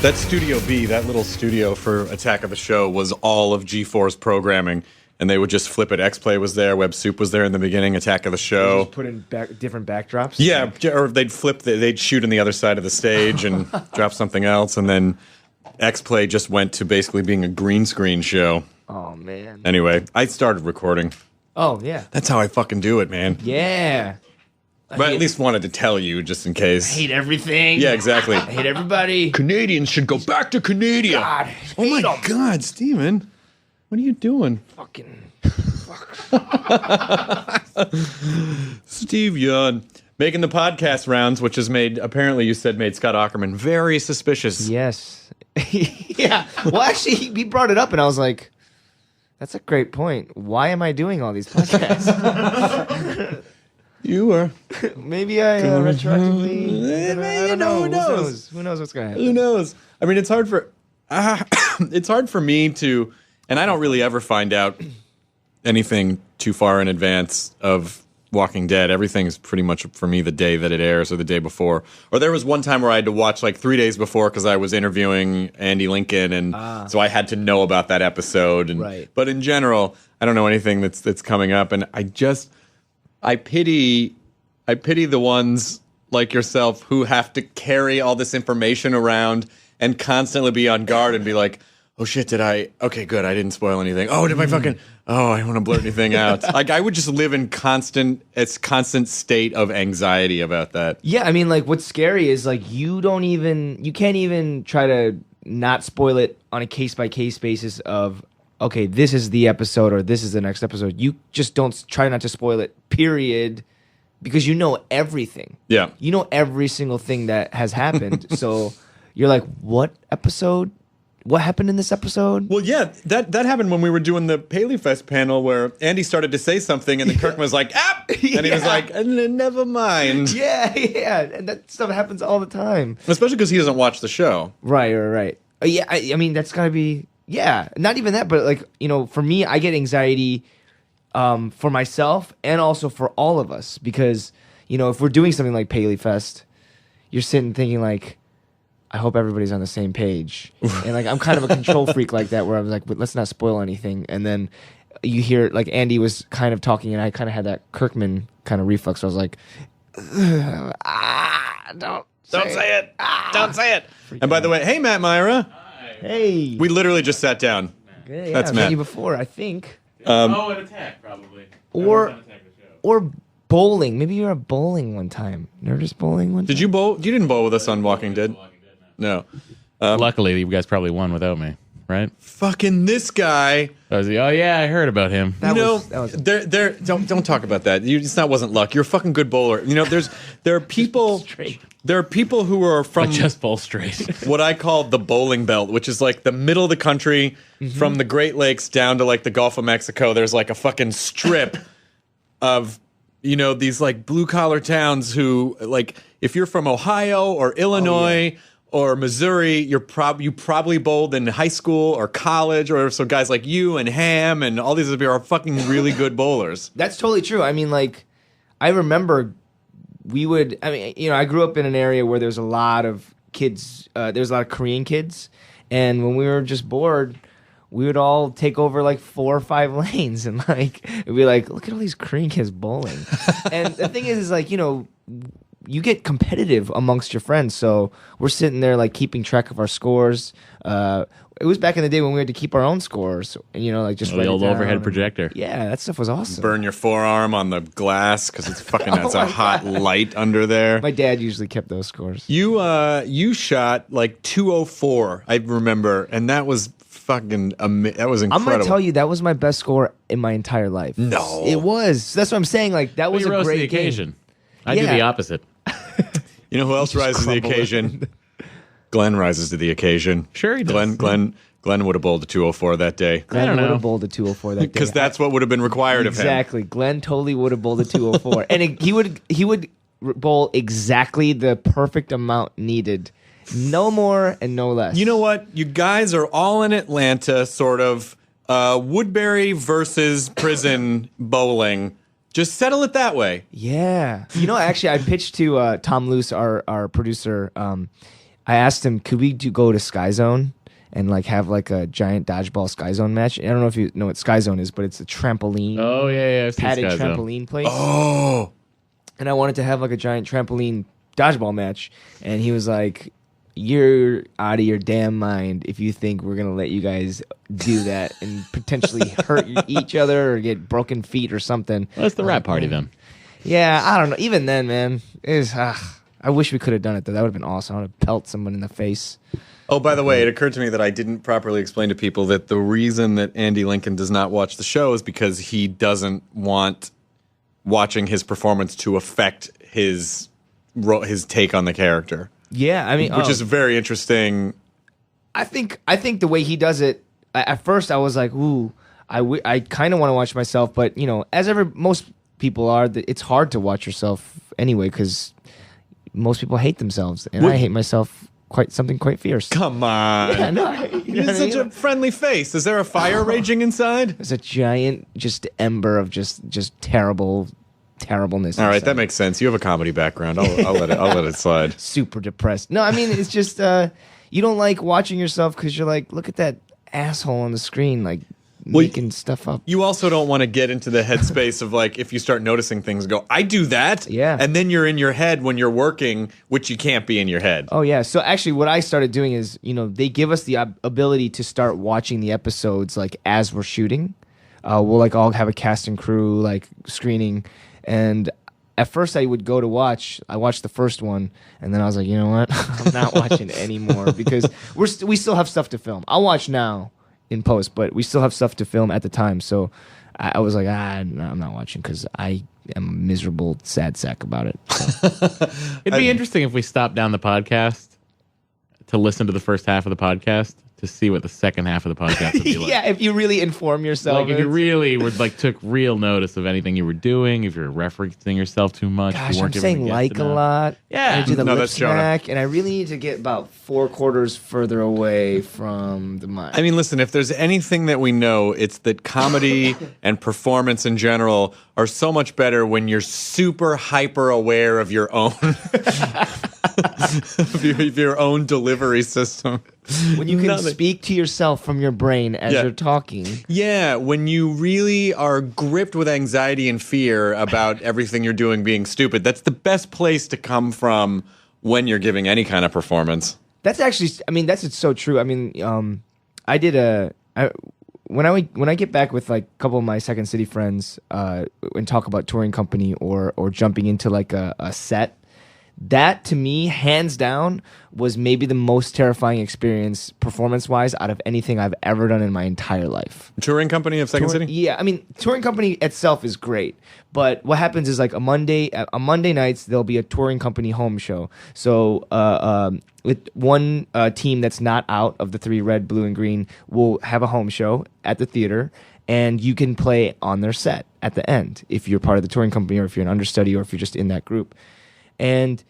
That Studio B, that little studio for Attack of the Show, was all of G4's programming. And they would just flip it. X-Play was there, Web Soup was there in the beginning, Attack of the Show. They just put in different backdrops? Yeah, or they'd they'd shoot on the other side of the stage and drop something else. And then X-Play just went to basically being a green screen show. Oh, man. Anyway, I started recording. Oh, yeah. That's how I fucking do it, man. Yeah. But I at least wanted to tell you, just in case. I hate everything. Yeah, exactly. I hate everybody. Canadians should go back to Canada. God, oh my God, Steven. What are you doing? Fucking fuck. Steve Yeun. Making the podcast rounds, which has made, apparently you said made Scott Aukerman very suspicious. Yes. Yeah. Well, actually, he brought it up, and I was like, that's a great point. Why am I doing all these podcasts? You were. Maybe I retroactively. I don't know. Who knows? Who knows what's going to happen? Who knows? I mean, it's hard for it's hard for me to, and I don't really ever find out anything too far in advance of Walking Dead. Everything's pretty much for me the day that it airs or the day before. Or there was one time where I had to watch like 3 days before because I was interviewing Andy Lincoln, and so I had to know about that episode. And, right. But in general, I don't know anything that's coming up, and I pity the ones like yourself who have to carry all this information around and constantly be on guard and be like, oh shit, okay, good, I didn't spoil anything. Oh, did I fucking, I don't want to blurt anything out. Like, I would just live in constant state of anxiety about that. Yeah, I mean, like, what's scary is, like, you can't even try to not spoil it on a case-by-case basis of, okay, this is the episode or this is the next episode. You just don't try not to spoil it, period, because you know everything. Yeah. You know every single thing that has happened. So you're like, what episode? What happened in this episode? Well, yeah, that happened when we were doing the Paley Fest panel where Andy started to say something and then Kirkman was like, ah! And he was like, never mind. Yeah. And that stuff happens all the time. Especially because he doesn't watch the show. Right. Yeah, I mean, that's got to be... Yeah, not even that, but like, you know, for me, I get anxiety for myself and also for all of us because, you know, if we're doing something like Paley Fest, you're sitting thinking like, I hope everybody's on the same page. And like, I'm kind of a control freak like that where I was like, let's not spoil anything. And then you hear like Andy was kind of talking and I kind of had that Kirkman kind of reflex. So I was like, don't say it. Don't say it. And by the way, hey, Matt Myra. Hey. We literally just sat down. Yeah, That's I've Matt. met you before, I think. At Attack, probably. Or bowling. Maybe you were at bowling one time. Nerdist bowling one time? Did you bowl? You didn't bowl with us on Walking Dead? No. Luckily, you guys probably won without me, right? Fucking this guy. Oh yeah, I heard about him. That was don't talk about that. Wasn't luck. You're a fucking good bowler. You know, there are people. There are people who are from just bowl straight. What I call the bowling belt, which is like the middle of the country, from the Great Lakes down to like the Gulf of Mexico. There's like a fucking strip of, you know, these like blue collar towns who, like, if you're from Ohio or Illinois or Missouri, you probably bowled in high school or college, or so guys like you and Ham and all these people are fucking really good bowlers. That's totally true. I mean, like, I remember I grew up in an area where there's a lot of kids, there's a lot of Korean kids, and when we were just bored, we would all take over like 4 or 5 lanes and like, it'd be like, look at all these Korean kids bowling. And the thing is like, you know, you get competitive amongst your friends, so we're sitting there like keeping track of our scores. It was back in the day when we had to keep our own scores, and you know, like just the old overhead projector. Yeah, that stuff was awesome. Burn your forearm on the glass because it's fucking it's a hot light under there. My dad usually kept those scores. You shot like 204, I remember, and that was fucking that was incredible. I'm gonna tell you that was my best score in my entire life. No, it was. That's what I'm saying. Like that was you a rose great to the occasion. Game. I do the opposite. You know who else rises to the occasion? Glen rises to the occasion. Sure he does. Glen would have bowled a 204 that day. Glen would have bowled a 204 that day. Because that's what would have been required of him. Exactly. Glen totally would have bowled a 204. And he would bowl exactly the perfect amount needed. No more and no less. You know what? You guys are all in Atlanta, sort of. Woodbury versus prison bowling. Just settle it that way. Yeah. You know, actually, I pitched to Tom Luce, our producer. I asked him, could we go to Sky Zone and like have like a giant dodgeball Sky Zone match? I don't know if you know what Sky Zone is, but it's a trampoline. Oh yeah, I've seen padded Sky Zone. trampoline place. Oh, And I wanted to have like a giant trampoline dodgeball match, and he was like, "You're out of your damn mind if you think we're gonna let you guys do that and potentially hurt each other or get broken feet or something." Well, that's the rap party then. Yeah, I don't know. Even then, man, I wish we could have done it though. That would have been awesome. I would have pelted someone in the face. Oh, by the way, it occurred to me that I didn't properly explain to people that the reason that Andy Lincoln does not watch the show is because he doesn't want watching his performance to affect his take on the character. Yeah, I mean, Which is very interesting. I think the way he does it. At first, I was like, "Ooh, I kind of want to watch myself," but you know, as most people are, it's hard to watch yourself anyway because most people hate themselves, and I hate myself quite fierce. Come on. Yeah, no, You have such a friendly face. Is there a fire raging inside? There's a giant just ember of just terribleness. All right, inside. that makes sense. You have a comedy background. I'll let it slide. Super depressed. No, I mean it's just you don't like watching yourself because you're like, look at that asshole on the screen, like making stuff up. You also don't want to get into the headspace of like if you start noticing things, go, I do that. Yeah. And then you're in your head when you're working, which you can't be in your head. Oh yeah. So actually, what I started doing is, they give us the ability to start watching the episodes like as we're shooting. We'll like all have a cast and crew like screening, and at first I would go to watch. I watched the first one, and then I was like, you know what? I'm not watching anymore because we still have stuff to film. I'll watch now in post, but we still have stuff to film at the time. So I was like, no, I'm not watching because I am a miserable, sad sack about it. So. It'd be interesting if we stopped down the podcast to listen to the first half of the podcast to see what the second half of the podcast would be like. Yeah, if you really inform yourself. Like if you really were like took real notice of anything you were doing, if you're referencing yourself too much, if Gosh, you I'm weren't giving saying the guest like a enough. lot. Yeah. I do the No, lip that's Jonah. smack, and I really need to get about 4 quarters further away from the mic. I mean, listen, if there's anything that we know, it's that comedy and performance in general are so much better when you're super hyper aware of your own of your own delivery system. when you can Nothing. speak to yourself from your brain as Yeah. you're talking. Yeah, when you really are gripped with anxiety and fear about everything you're doing being stupid, that's the best place to come from when you're giving any kind of performance. That's actually, I mean, that's so true. I mean, I did when I get back with like a couple of my Second City friends and talk about touring company or jumping into like a set. That to me, hands down, was maybe the most terrifying experience performance-wise out of anything I've ever done in my entire life. Touring company of Second City? Yeah, I mean, touring company itself is great, but what happens is like on Monday nights there'll be a touring company home show. So with one team that's not out of the 3 red, blue, and green will have a home show at the theater, and you can play on their set at the end if you're part of the touring company or if you're an understudy or if you're just in that group. And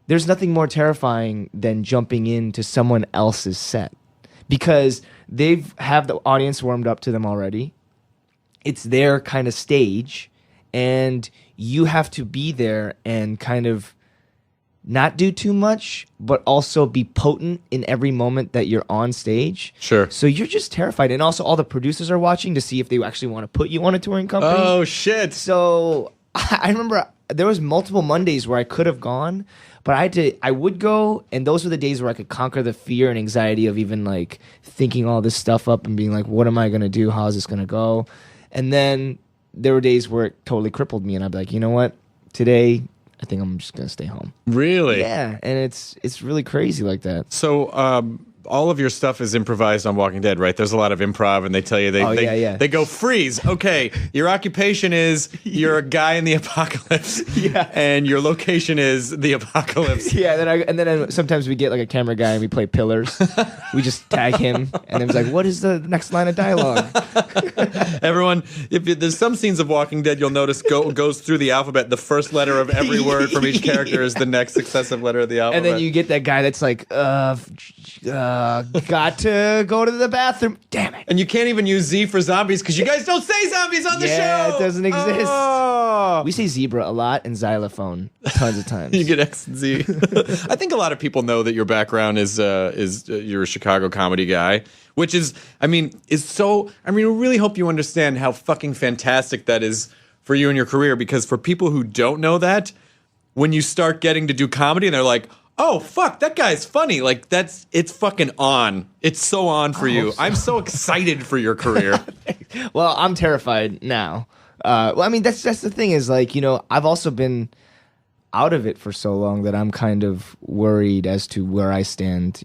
there's nothing more terrifying than jumping into someone else's set because they have the audience warmed up to them already. It's their kind of stage, and you have to be there and kind of not do too much, but also be potent in every moment that you're on stage. Sure. So you're just terrified. And also all the producers are watching to see if they actually want to put you on a touring company. Oh, shit. So I remember there was multiple Mondays where I could have gone, but I would go, and those were the days where I could conquer the fear and anxiety of even like thinking all this stuff up and being like, what am I going to do? How is this going to go? And then there were days where it totally crippled me, and I'd be like, you know what? Today, I think I'm just going to stay home. Really? Yeah, and it's really crazy like that. So, all of your stuff is improvised on Walking Dead, right? There's a lot of improv, and they tell you they go freeze. Okay, your occupation is you're a guy in the apocalypse, Yeah. and your location is the apocalypse. Yeah, and then sometimes we get like a camera guy and we play Pillars. We just tag him, and then it's like, what is the next line of dialogue? Everyone, if there's some scenes of Walking Dead, you'll notice goes through the alphabet. The first letter of every word from each character is the next successive letter of the alphabet. And then you get that guy that's like, Got to go to the bathroom. Damn it. And you can't even use Z for zombies because you guys don't say zombies on the show. Yeah, it doesn't exist. Oh. We say zebra a lot and xylophone tons of times. You get X and Z. I think a lot of people know that your background is you're a Chicago comedy guy, which is so. I really hope you understand how fucking fantastic that is for you and your career. Because for people who don't know that, when you start getting to do comedy and they're like, oh fuck, that guy's funny. Like it's fucking on. It's so on for you. So. I'm so excited for your career. Well, I'm terrified now. That's the thing is like, I've also been out of it for so long that I'm kind of worried as to where I stand,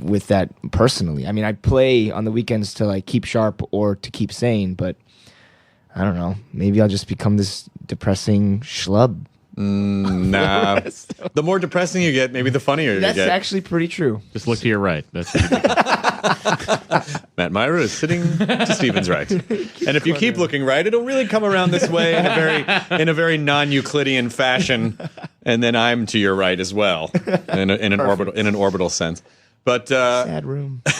with that personally. I mean, I play on the weekends to like keep sharp or to keep sane, but I don't know. Maybe I'll just become this depressing schlub. Nah. The more depressing you get, maybe the funnier you get. That's actually pretty true. Just look to your right. That's Matt Myra is sitting to Steven's right. And if you keep looking right, it'll really come around this way in a very non-Euclidean fashion. And then I'm to your right as well, in an orbital sense. But sad room. I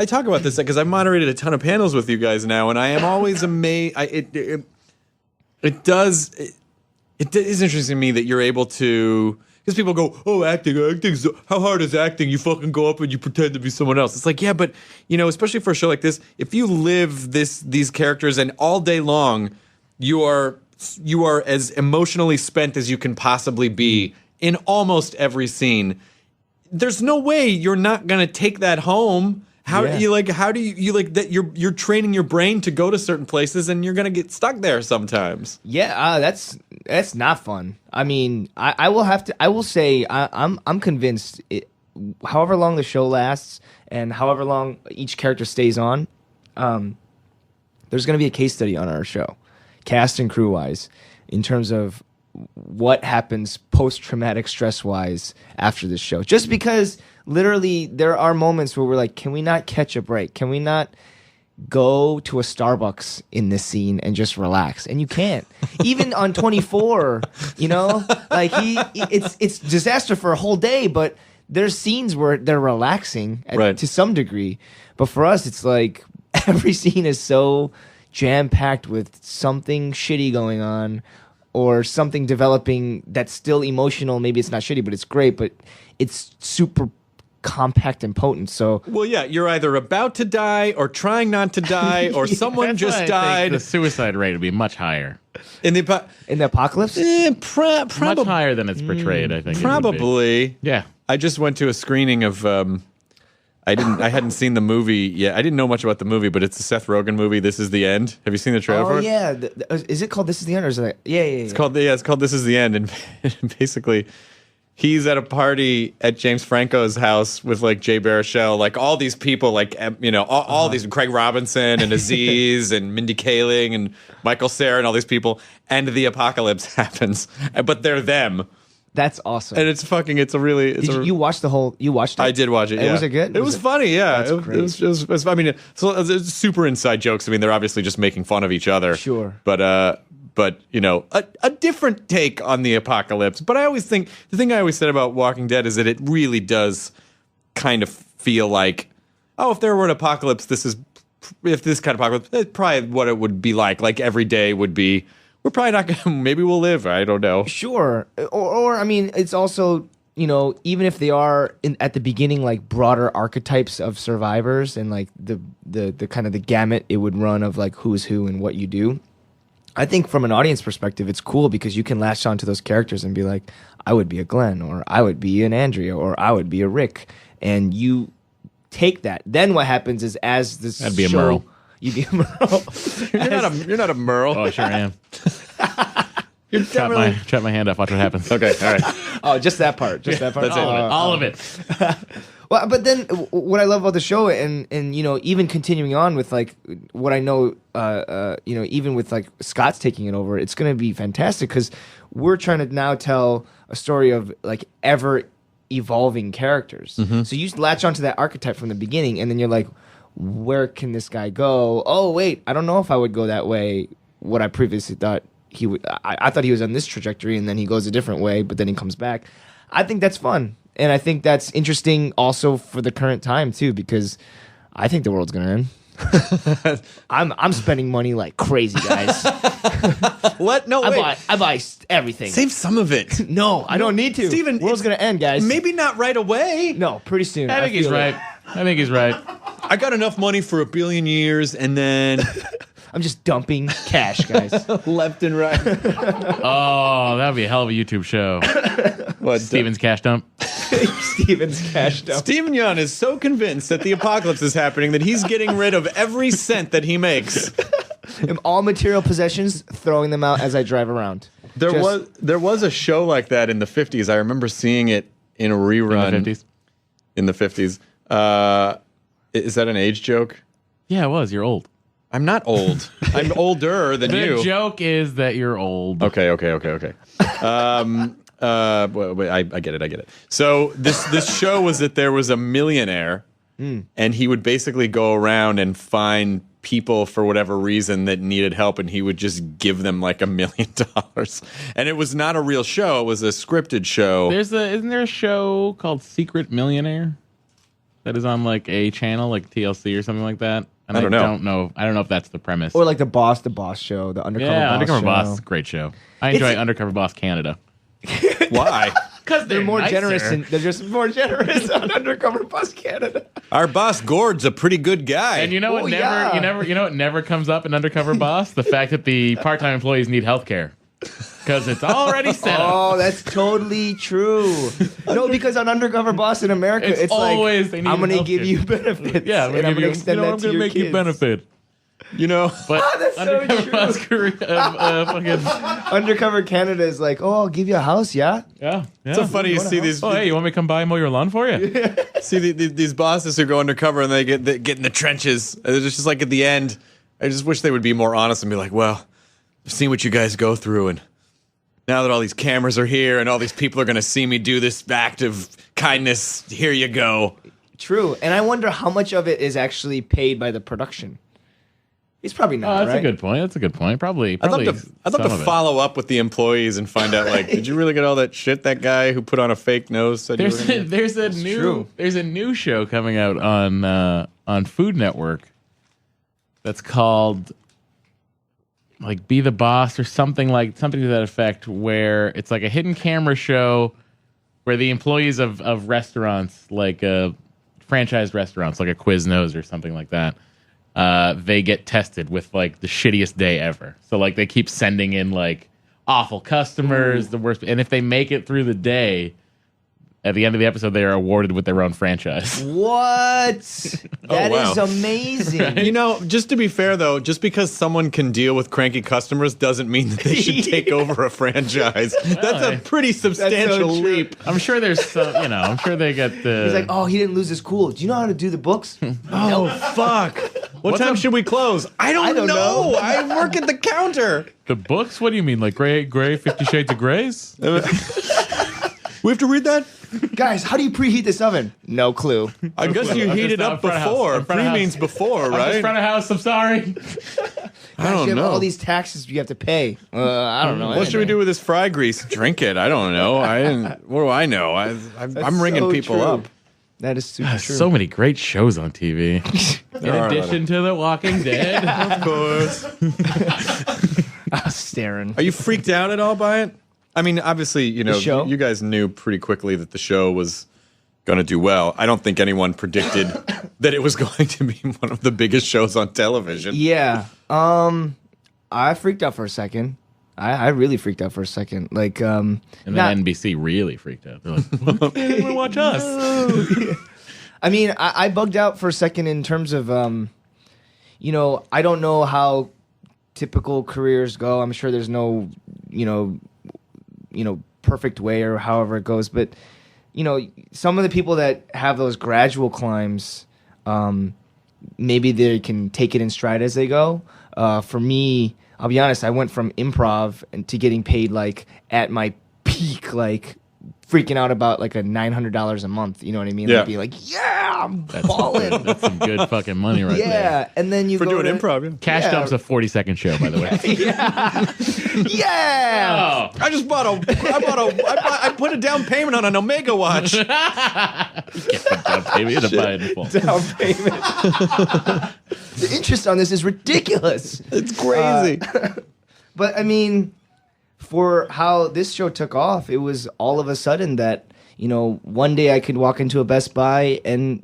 talk about this because I've moderated a ton of panels with you guys now, and I am always amazed. It is interesting to me that you're able to, because people go, oh, acting, how hard is acting? You fucking go up and you pretend to be someone else. It's like, yeah, but especially for a show like this, if you live these characters and all day long, you are as emotionally spent as you can possibly be in almost every scene. There's no way you're not gonna take that home. How do you that you're training your brain to go to certain places and you're gonna get stuck there sometimes. Yeah, that's not fun. I mean, I will say I'm convinced however long the show lasts and however long each character stays on, there's gonna be a case study on our show, cast and crew wise, in terms of what happens post-traumatic stress wise after this show. Just because literally there are moments where we're like, can we not catch a break? Can we not go to a Starbucks in this scene and just relax? And you can't. Even on 24, like it's disaster for a whole day, but there's scenes where they're relaxing to some degree. But for us, it's like every scene is so jam-packed with something shitty going on or something developing that's still emotional. Maybe it's not shitty, but it's great, but it's super compact and potent. So, well, yeah, you're either about to die or trying not to die or someone just died. The suicide rate would be much higher. In the apocalypse? Much higher than it's portrayed, I think. Probably. Yeah. I just went to a screening of I hadn't seen the movie yet. I didn't know much about the movie, but it's a Seth Rogen movie. This Is the End. Have you seen the trailer for it? Yeah. Is it called This Is the End, or is it? Yeah. It's called This Is the End, and basically, he's at a party at James Franco's house with like Jay Baruchel, like all these people, like all these Craig Robinson and Aziz and Mindy Kaling and Michael Cera and all these people, and the apocalypse happens, but they're them. That's awesome. And you watched it? I did watch it, yeah. Was it good? It was funny, yeah. That's great. It was it's super inside jokes. I mean, they're obviously just making fun of each other. Sure. But a different take on the apocalypse. But I always think, the thing I always said about Walking Dead is that it really does kind of feel like, if there were an apocalypse, if this kind of apocalypse, it's probably what it would be like every day would be. We're probably not going to, maybe we'll live. I don't know. Sure. Or I mean, it's also, even if they are at the beginning, like broader archetypes of survivors and like the kind of the gamut it would run of like who's who and what you do. I think from an audience perspective, it's cool because you can latch onto those characters and be like, I would be a Glen, or I would be an Andrea, or I would be a Rick. And you take that. Then what happens is as this That'd be a Merle. You'd be a Merle. You're not a Merle. Oh, I sure am. You're definitely... Chop my hand off. Watch what happens. Okay, all right. Oh, just that part. Just that part. That's it. All of it. Well, but then what I love about the show, and even continuing on with like what I know, even with like Scott's taking it over, it's going to be fantastic because we're trying to now tell a story of like ever evolving characters. Mm-hmm. So you latch onto that archetype from the beginning, and then you're like, where can this guy go? Oh, wait, I don't know if I would go that way. What I previously thought I thought he was on this trajectory, and then he goes a different way, but then he comes back. I think that's fun, and I think that's interesting also for the current time too, because I think the world's gonna end. I'm spending money like crazy, guys. What? No, wait. I buy everything. Save some of it. No, I don't need to. Steven, world's gonna end, guys. Maybe not right away. No, pretty soon. I think he's feel right. I think he's right. I got enough money for 1 billion years, and then I'm just dumping cash, guys. left and right. Oh, that would be a hell of a YouTube show. What? Steven's cash dump. Steven's cash dump. Steven Yeun is so convinced that the apocalypse is happening that he's getting rid of every cent that he makes. All material possessions, throwing them out as I drive around. There was a show like that in the 50s. I remember seeing it in a rerun. In the 50s? In the 50s. Is that an age joke? Yeah, it was. You're old. I'm not old. I'm older than you. The joke is that you're old. Okay. Wait, I get it. So this show was that there was a millionaire, and he would basically go around and find people for whatever reason that needed help, and he would just give them like $1 million. And it was not a real show; it was a scripted show. Isn't there a show called Secret Millionaire that is on like a channel like TLC or something like that? And I don't know. I don't know if that's the premise. Or like the Boss show, the Undercover Boss Undercover show. Boss is a great show. I enjoy Undercover Boss Canada. Why? Because They're more generous. They're just more generous on Undercover Boss Canada. Our boss Gord's a pretty good guy. And you know what? You know what never comes up in Undercover Boss? The fact that the part-time employees need health care. Because it's already set up. Oh, that's totally true. No, because on Undercover Boss in America, it's always like, they need I'm going to healthcare. give you benefits. Yeah, and I'm going to extend that to your make kids. you benefit. You know, But that's so Undercover true. Boss fucking Undercover Canada is like, oh, I'll give you a house, yeah? yeah. it's so funny you see these. Oh, hey, you want me to come by and mow your lawn for you? See these bosses who go undercover and they get in the trenches. And it's just like at the end, I just wish they would be more honest and be like, well, I've seen what you guys go through, and now that all these cameras are here and all these people are going to see me do this act of kindness, here you go. True. And I wonder how much of it is actually paid by the production. It's probably not, That's right? a good point. That's a good point. Probably. I'd love some to of it. follow up with the employees and find out, like, did you really get all that shit that guy who put on a fake nose said you were gonna There's a new show coming out on Food Network that's called like Be the Boss or something to that effect, where it's like a hidden camera show where the employees of restaurants, like franchised restaurants like a Quiznos or something like that, they get tested with like the shittiest day ever. So like they keep sending in like awful customers, the worst, and if they make it through the day, at the end of the episode, they are awarded with their own franchise. What? That is wow. amazing. You know, just to be fair, though, just because someone can deal with cranky customers doesn't mean that they should take over a franchise. That's a pretty substantial true. leap. I'm sure there's some, I'm sure they get the... He's like, oh, he didn't lose his cool. Do you know how to do the books? Oh, fuck. What time should we close? I don't know. I work at the counter. The books? What do you mean? Like gray 50 Shades of Grays? We have to read that? Guys, how do you preheat this oven? No clue. I guess you heat it up before. Pre means before, I'm right? just front of house. I'm sorry. I Gosh, don't you have know. all these taxes you have to pay. I don't know. What should we do with this fry grease? Drink it. I don't know. What do I know? I'm ringing so people true. up. That is super true. So many great shows on TV. In are a lot addition to The Walking Dead. Of course. I was staring. Are you freaked out at all by it? I mean, obviously, show? you guys knew pretty quickly that the show was going to do well. I don't think anyone predicted that it was going to be one of the biggest shows on television. Yeah. I freaked out for a second. I really freaked out for a second. Like, And then NBC really freaked out. They're like, "Hey, watch us." I mean, I bugged out for a second in terms of, I don't know how typical careers go. I'm sure there's no, perfect way or however it goes. But, some of the people that have those gradual climbs, maybe they can take it in stride as they go. For me, I'll be honest, I went from improv to getting paid like at my peak, like freaking out about like a $900 a month. You know what I mean? Yeah. Like being like, yeah, I'm balling. That's some good fucking money right there. Yeah, and then you For go doing to, improv. Yeah. Cash Yeah. Dump's a 40-second show, by the way. Yeah. Oh. I just bought I put a down payment on an Omega watch. Maybe to buy it in full. Down payment. The interest on this is ridiculous. It's crazy. But I mean, for how this show took off, it was all of a sudden that, you know, one day I could walk into a Best Buy and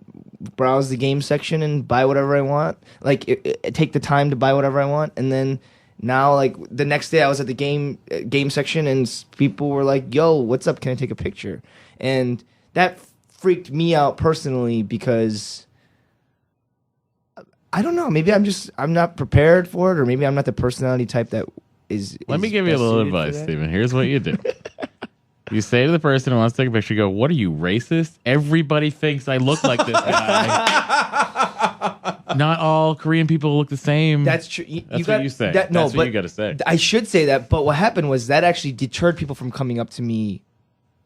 browse the game section and buy whatever I want. Like, take the time to buy whatever I want. And then now, like, the next day I was at the game section and people were like, yo, what's up? Can I take a picture? And that freaked me out personally because I don't know. Maybe I'm not prepared for it, or maybe I'm not the personality type that is. Let me give you a best little suited for advice, that. Stephen. Here's what you do. You say to the person who wants to take a picture, you go, what are you, racist? Everybody thinks I look like this guy. Not all Korean people look the same. That's true. That's what you say. That's what you got to say. I should say that, but what happened was that actually deterred people from coming up to me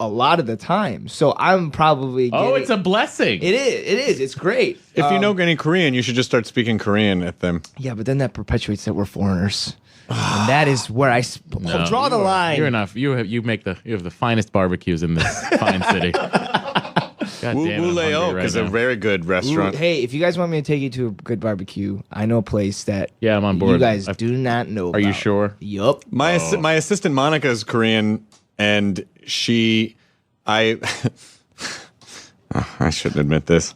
a lot of the time. So I'm probably It's a blessing. It is. It's great. If you know any Korean, you should just start speaking Korean at them. Yeah, but then that perpetuates that we're foreigners. And that is where I No, draw the line. You're enough. You have the finest barbecues in this fine city. God Wu damn it, I'm Leo hungry right is a now. very good restaurant. Ooh, hey, if you guys want me to take you to a good barbecue, I know a place that Yeah, I'm on board. you guys do not know Are you about. sure? Yup. My assistant Monica is Korean, and I shouldn't admit this.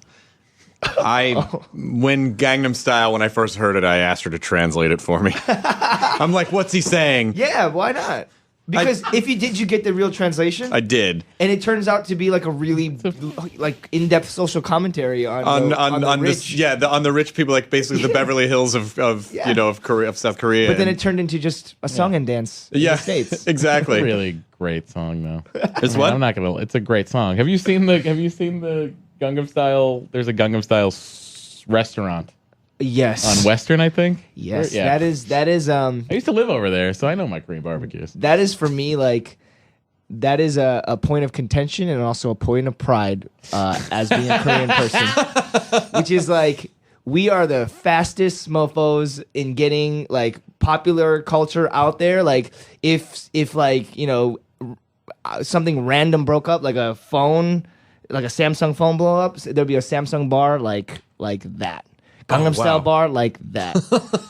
When Gangnam Style, when I first heard it, I asked her to translate it for me. I'm like, what's he saying? Yeah, why not? Because if you did, you get the real translation? I did. And it turns out to be like a really like in-depth social commentary on the rich. On the rich people, like basically the Beverly Hills of Korea, of South Korea. But then it turned into just a song and dance in the States. Exactly. Really great song though. It's what? I'm not gonna. It's a great song. Have you seen the Gangnam Style? There's a Gangnam Style restaurant Yes. on Western, I think. Yes. Yeah. That is I used to live over there, so I know my Korean barbecues. that is for me like that is a point of contention and also a point of pride as being a Korean person, which is like we are the fastest mofos in getting like popular culture out there. Like if like, you know, something random broke up, like a phone, like a Samsung phone blow up, there'd be a Samsung bar like that. Gangnam Style bar like that.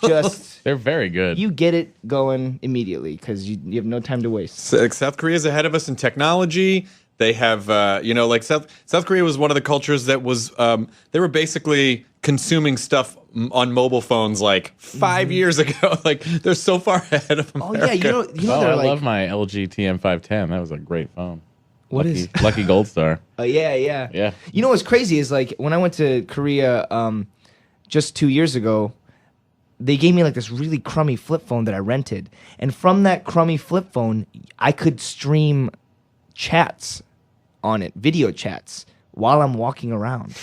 Just They're very good. you get it going immediately because you have no time to waste. South Korea's ahead of us in technology. They have, like South Korea was one of the cultures that was, they were basically consuming stuff on mobile phones like 5 years ago. Like they're so far ahead of Oh America. yeah, you know I they're like love my LG TM510. That was a great phone. what Lucky, is? Lucky Gold Star. Yeah. Yeah. You know what's crazy is like when I went to Korea just 2 years ago, they gave me like this really crummy flip phone that I rented, and from that crummy flip phone, I could stream chats on it, video chats, while I'm walking around.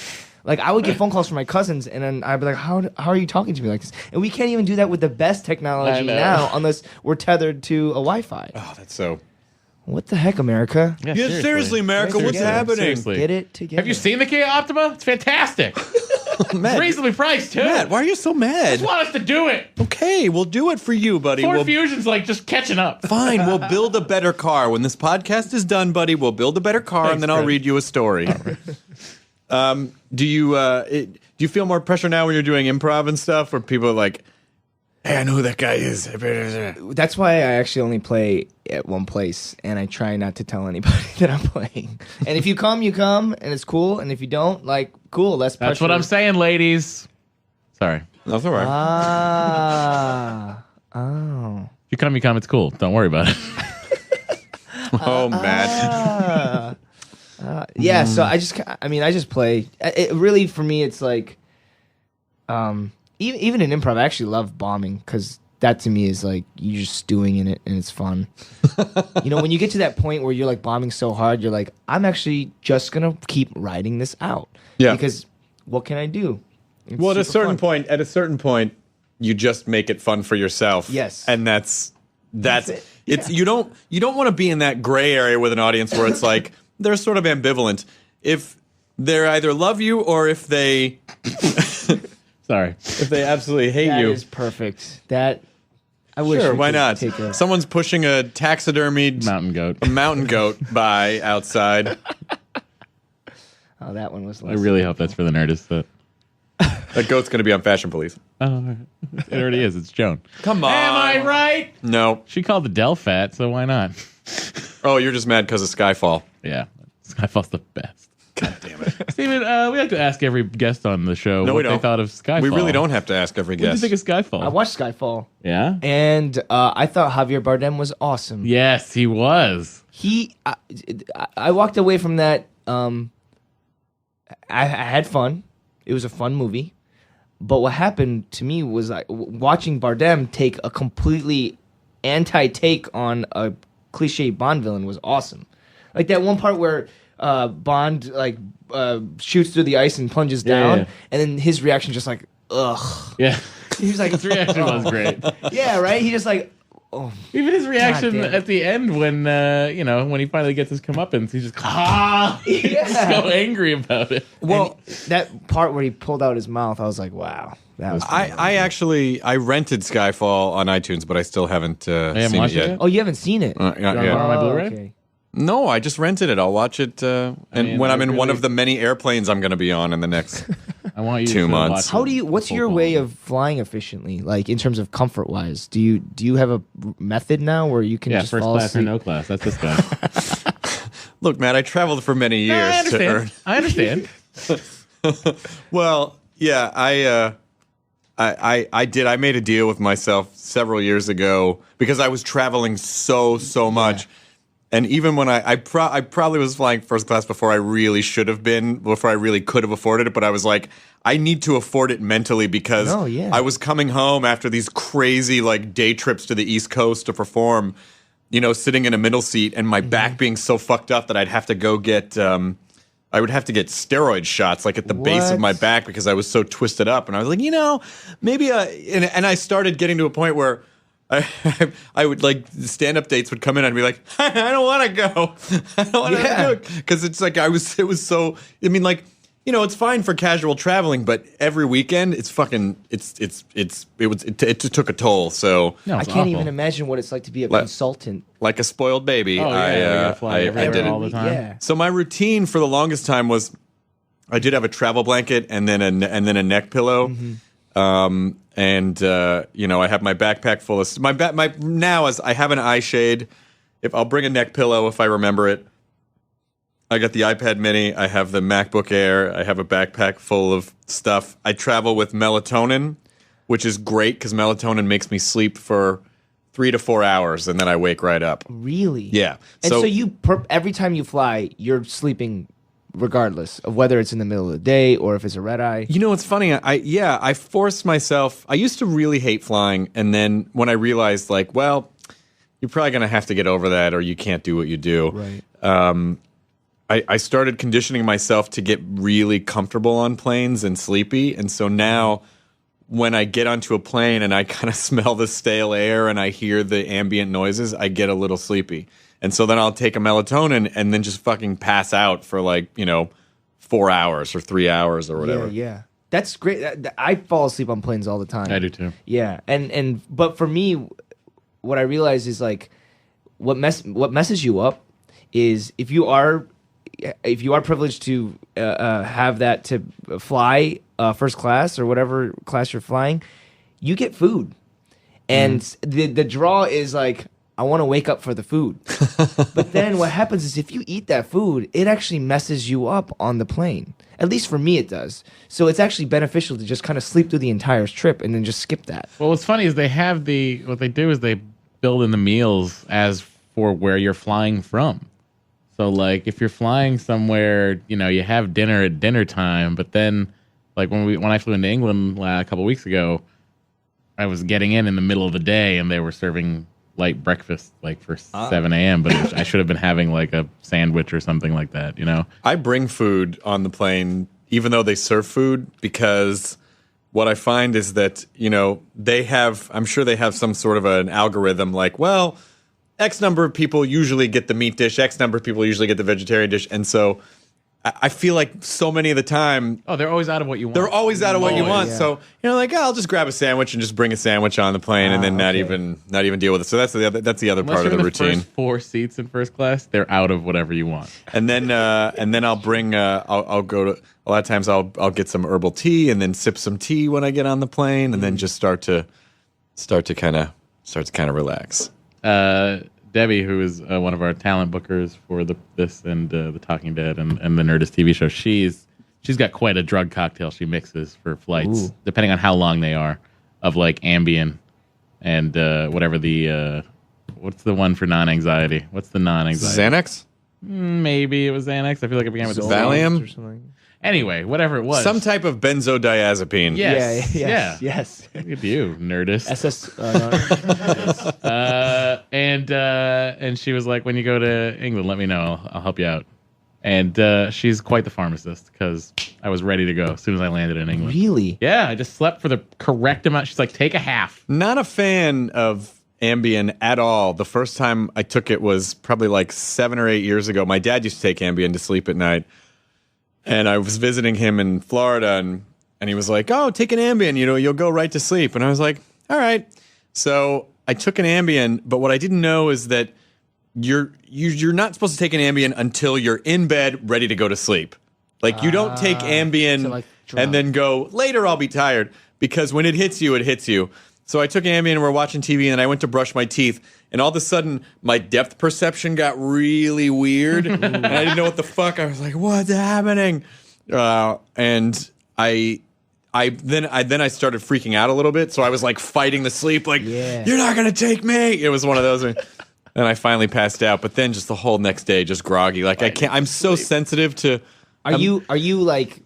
Like I would get phone calls from my cousins, and then I'd be like, "How are you talking to me like this?" And we can't even do that with the best technology I know. now, unless we're tethered to a Wi-Fi. Oh, that's so. What the heck, America? Yeah, Yeah, seriously, America, what's Seriously. happening? Seriously. Get it together. Have you seen the Kia Optima? It's fantastic. Matt, Reasonably priced too. Matt, why are you so mad? Just want us to do it. Okay, we'll do it for you, buddy. Ford We'll, Fusion's like just catching up. fine, we'll build a better car. When this podcast is done, buddy, we'll build a better car, Thanks, and then I'll Chris. read you a story. Do you feel more pressure now when you're doing improv and stuff, where people are like, "Hey, I know who that guy is." That's why I actually only play at one place, and I try not to tell anybody that I'm playing. And if you come, and it's cool. And if you don't, like, cool, less pressure. That's what I'm saying, ladies. Sorry. That's all right. Oh. If you come, it's cool. Don't worry about it. Oh, Matt. Yeah, so I just play. It really, for me, it's like, even in improv, I actually love bombing because that to me is like you're just stewing in it and it's fun. You know, when you get to that point where you're like bombing so hard, you're like, I'm actually just gonna keep riding this out. Yeah. Because what can I do? It's Well, at a super certain fun. point, you just make it fun for yourself. Yes. And that's it. it's you don't want to be in that gray area with an audience where it's like they're sort of ambivalent. If they either love you or if they Sorry. if they absolutely hate That you. is perfect. That I wish. Sure, we why could not? take a- Someone's pushing a taxidermied Mountain goat. by outside. Oh, that one was. I really hope that's for the Nerdist. But That goat's going to be on Fashion Police. it already is. It's Joan. Come on. Am I right? No. She called Adele fat, so why not? Oh, you're just mad because of Skyfall. Yeah, Skyfall's the best. God damn it. Steven, we have to ask every guest on the show No, what we they don't. thought of Skyfall. We really don't have to ask every What did you guest. think of Skyfall? I watched Skyfall, Yeah. and I thought Javier Bardem was awesome. Yes, he was. I walked away from that. I had fun. It was a fun movie. But what happened to me was watching Bardem take a completely anti-take on a cliche Bond villain was awesome. Like that one part where Bond shoots through the ice and plunges down, yeah. and then his reaction just like, ugh. Yeah. He was like, His reaction was great. yeah, right. He just like, oh. Even his reaction damn it. at the end when when he finally gets his comeuppance, he's just he's Yeah. so angry about it. Well, that part where he pulled out his mouth, I was like, wow, that was. I rented Skyfall on iTunes, but I still haven't haven't seen it watched it yet. yet? Oh, you haven't seen it? Yeah. borrow my Oh, Blu-ray? okay. No, I just rented it. I'll watch it and mean, when I'm I in one really- of the many airplanes I'm going to be on in the next. I want you 2 to months. watch What's your way of flying efficiently? Like in terms of comfort wise, do you have a method now where you can just first fall class asleep? or no class? That's this guy. Look, Matt, I traveled for many years to earn. I understand. Well, yeah, I did. I made a deal with myself several years ago because I was traveling so much. And even when I probably was flying first class before I really should have been, before I really could have afforded it. But I was like, I need to afford it mentally because I was coming home after these crazy like day trips to the East Coast to perform, sitting in a middle seat and my back being so fucked up that I'd have to go get, I would have to get steroid shots like at the base of my back because I was so twisted up. And I was like, maybe, and I started getting to a point where I would like stand-up dates would come in and I'd be like, I don't want to go. I don't want to do it. Because it's like it was so, I mean, like, it's fine for casual traveling, but every weekend it took a toll. So No, I it's can't awful. even imagine what it's like to be a consultant. like a spoiled baby, Oh, yeah, we gotta fly I everywhere did it. all the time. Yeah. So my routine for the longest time was I did have a travel blanket and then a neck pillow. And I have my backpack full of now as I have an eye shade. If I'll bring a neck pillow if I remember it. I got the iPad mini, I have the MacBook Air, I have a backpack full of stuff. I travel with melatonin, which is great because melatonin makes me sleep for 3 to 4 hours and then I wake right up. Really? Yeah. And so you every time you fly, you're sleeping regardless of whether it's in the middle of the day or if it's a red eye. It's funny. I forced myself. I used to really hate flying, and then when I realized, like, well, you're probably gonna have to get over that, or you can't do what you do. Right. I started conditioning myself to get really comfortable on planes and sleepy, and so now when I get onto a plane and I kind of smell the stale air and I hear the ambient noises, I get a little sleepy. And so then I'll take a melatonin and then just fucking pass out for 4 hours or 3 hours or whatever. Yeah. That's great. I fall asleep on planes all the time. I do too. Yeah, but for me, what I realize is like what messes you up is if you are privileged to have that to fly first class or whatever class you're flying, you get food, and the draw is like, I want to wake up for the food. But then what happens is if you eat that food, it actually messes you up on the plane. At least for me, it does. So it's actually beneficial to just kind of sleep through the entire trip and then just skip that. Well, what's funny is what they do is they build in the meals as for where you're flying from. So like if you're flying somewhere, you have dinner at dinner time, but then like when I flew into England a couple weeks ago, I was getting in the middle of the day and they were serving light breakfast like for 7 a.m. But I should have been having like a sandwich or something like that, I bring food on the plane, even though they serve food, because what I find is that, I'm sure they have some sort of an algorithm like, well, X number of people usually get the meat dish, X number of people usually get the vegetarian dish, and so I feel like so many of the time, they're always out of what you want. they're always out of what you want. yeah. So like, I'll just grab a sandwich and just bring a sandwich on the plane, and then not even deal with it. So that's the other Unless part of you're the in routine. First 4 seats in first class, they're out of whatever you want. And then I'll bring I'll go to a lot of times I'll get some herbal tea and then sip some tea when I get on the plane, and then just start to kind of relax. Debbie, who is one of our talent bookers for this and the Talking Dead and the Nerdist TV show, she's got quite a drug cocktail she mixes for flights, depending on how long they are, of like Ambien and whatever the what's the one for non-anxiety? What's the non-anxiety? Xanax? Maybe it was Xanax. I feel like it began with Valium? or something. Anyway, whatever it was. Some type of benzodiazepine. Yes. Yes. Look at you, Nerdist. And she was like, when you go to England, let me know. I'll help you out. And she's quite the pharmacist because I was ready to go as soon as I landed in England. Really? Yeah, I just slept for the correct amount. She's like, take a half. Not a fan of Ambien at all. The first time I took it was probably like 7 or 8 years ago. My dad used to take Ambien to sleep at night. And I was visiting him in Florida, and he was like, "Oh, take an Ambien, you'll go right to sleep." And I was like, "All right." So I took an Ambien, but what I didn't know is that you're not supposed to take an Ambien until you're in bed, ready to go to sleep. Like you don't take Ambien and then go, "Later, I'll be tired," because when it hits you, it hits you. So I took Ambien and we're watching TV, and I went to brush my teeth, and all of a sudden my depth perception got really weird, and I didn't know what the fuck. I was like, "What's happening?" And I then started freaking out a little bit. So I was like fighting the sleep, like, "You're not gonna take me." It was one of those. And I finally passed out. But then just the whole next day, just groggy. Like I can't. I'm so sensitive to. Are you like?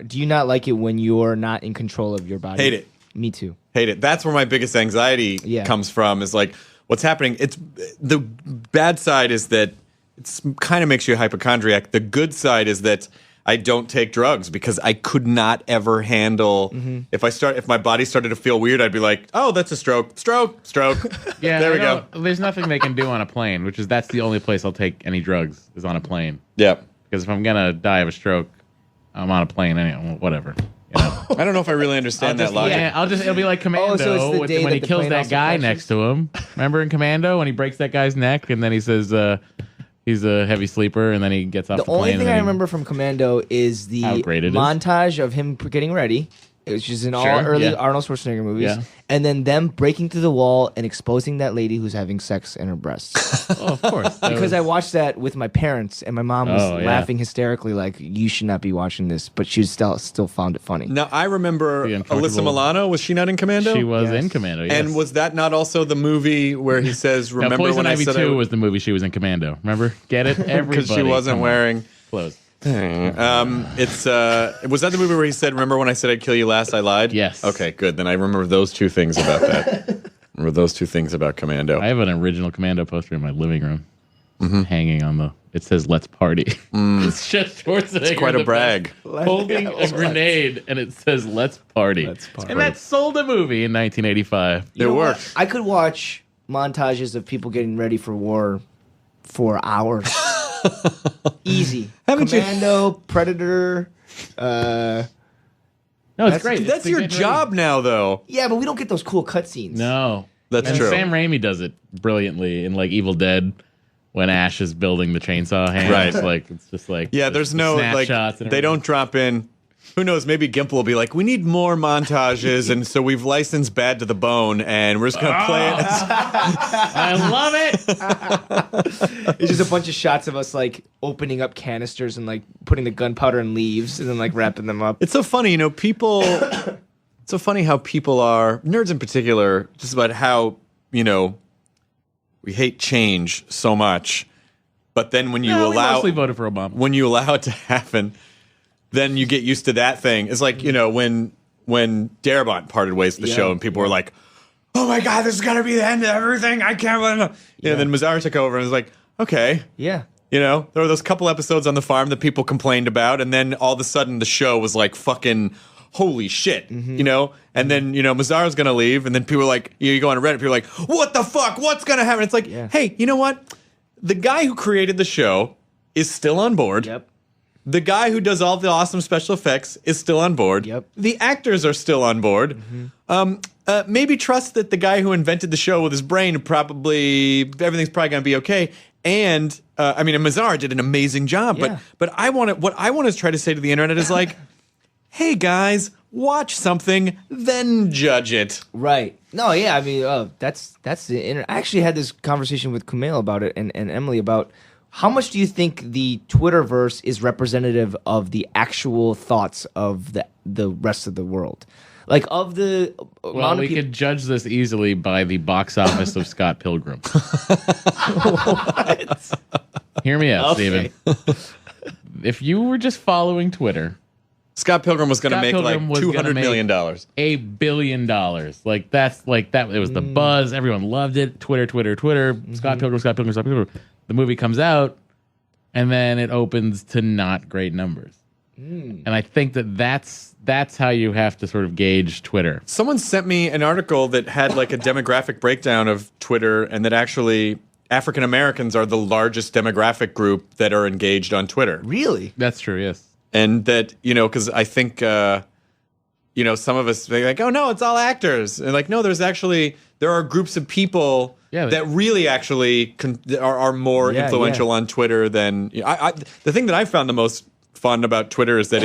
Do you not like it when you're not in control of your body? Hate it. Me too. Hate it. That's where my biggest anxiety comes from. Is like, what's happening? It's the bad side is that it kind of makes you a hypochondriac. The good side is that I don't take drugs because I could not ever handle. If my body started to feel weird, I'd be like, "Oh, that's a stroke. Yeah, there we go." There's nothing they can do on a plane, that's the only place I'll take any drugs is on a plane. Yeah. Because if I'm gonna die of a stroke, I'm on a plane anyway. Whatever. I don't know if I really understand that logic. Yeah, it'll be like Commando so it's the day when that he the kills plane that also guy crashes? next to him. Remember in Commando when he breaks that guy's neck and then he says he's a heavy sleeper and then he gets off the plane. The only and thing then I he- remember from Commando is the How great it is. montage of him getting ready, which is in all Sure, early yeah. Arnold Schwarzenegger movies, Yeah. and then them breaking through the wall and exposing that lady who's having sex in her breasts. Oh, of course. Because I watched that with my parents, and my mom was Oh, yeah. laughing hysterically, like, "You should not be watching this," but she still found it funny. Now I remember The Alyssa uncomfortable- Milano. Was she not in Commando? She was Yes. in Commando, yes. And was that not also the movie where he says, Now, "Remember Poison when I Ivy said 2 was the movie she was in Commando. Remember? Get it? Everybody. because she wasn't Come on. wearing." Clothes. It's was that the movie where he said, "Remember when I said I'd kill you last? I lied." Yes. Okay, good. Then I remember those two things about that. Remember those two things about Commando. I have an original Commando poster in my living room hanging on it says "Let's Party." It's just Schwarzenegger. It's quite a the brag. best, holding a grenade, and it says "Let's Party." And that sold a movie in 1985. It worked. I could watch montages of people getting ready for war for hours. Easy. Haven't you- Commando, Predator. No, it's great. That's It's your getting job now, though. Yeah, but we don't get those cool cutscenes. No, That's and true. Sam Raimi does it brilliantly in like Evil Dead when Ash is building the chainsaw hand. Right. It's just like Yeah, there's no like snapshots and they don't everything. drop in. Who knows? Maybe Gimple will be like, "We need more montages," and so we've licensed Bad to the Bone, and we're just gonna play it. I love it. It's just a bunch of shots of us like opening up canisters and like putting the gunpowder in leaves and then like wrapping them up. It's so funny, people. It's so funny how people are, nerds in particular, just about how we hate change so much, but then when you No, we allow mostly voted for Obama. when you allow it to happen, then you get used to that thing. It's like when Darabont parted ways with the show, and people were like, "Oh my god, this is gonna be the end of everything! I can't believe it." Then Mazzara took over and was like, "Okay." Yeah. There were those couple episodes on the farm that people complained about, and then all of a sudden the show was like fucking holy shit, you know? And then, you know, Mazar's going to leave, and then people are like, you go on Reddit, people are like, what the fuck? What's going to happen? It's like, hey, you know what? The guy who created the show is still on board. Yep. The guy who does all the awesome special effects is still on board. Yep. The actors are still on board. Maybe trust that the guy who invented the show with his brain everything's probably going to be okay. And I mean, Mazar did an amazing job. Yeah. But what I want to try to say to the internet is like, hey guys, watch something, then judge it. Right. No, yeah, I mean, that's the I actually had this conversation with Kumail about it and Emily about how much do you think the Twitterverse is representative of the actual thoughts of the rest of the world? Like, of the Well, we could judge this easily by the box office of Scott Pilgrim. What? Hear me out, Okay. Steven. If you were just following Twitter, Scott Pilgrim was going to make like $200 million. $1 billion. Like that's like that. It was the buzz. Everyone loved it. Twitter. Scott Pilgrim. The movie comes out, and then it opens to not great numbers. And I think that's how you have to sort of gauge Twitter. Someone sent me an article that had like a demographic breakdown of Twitter, and that actually African Americans are the largest demographic group that are engaged on Twitter. Really? That's true. Yes. And that, you know, because I think, you know, some of us are like, oh, no, it's all actors. And like, no, there are groups of people that really actually are more influential on Twitter than... the thing that I found the most fun about Twitter is that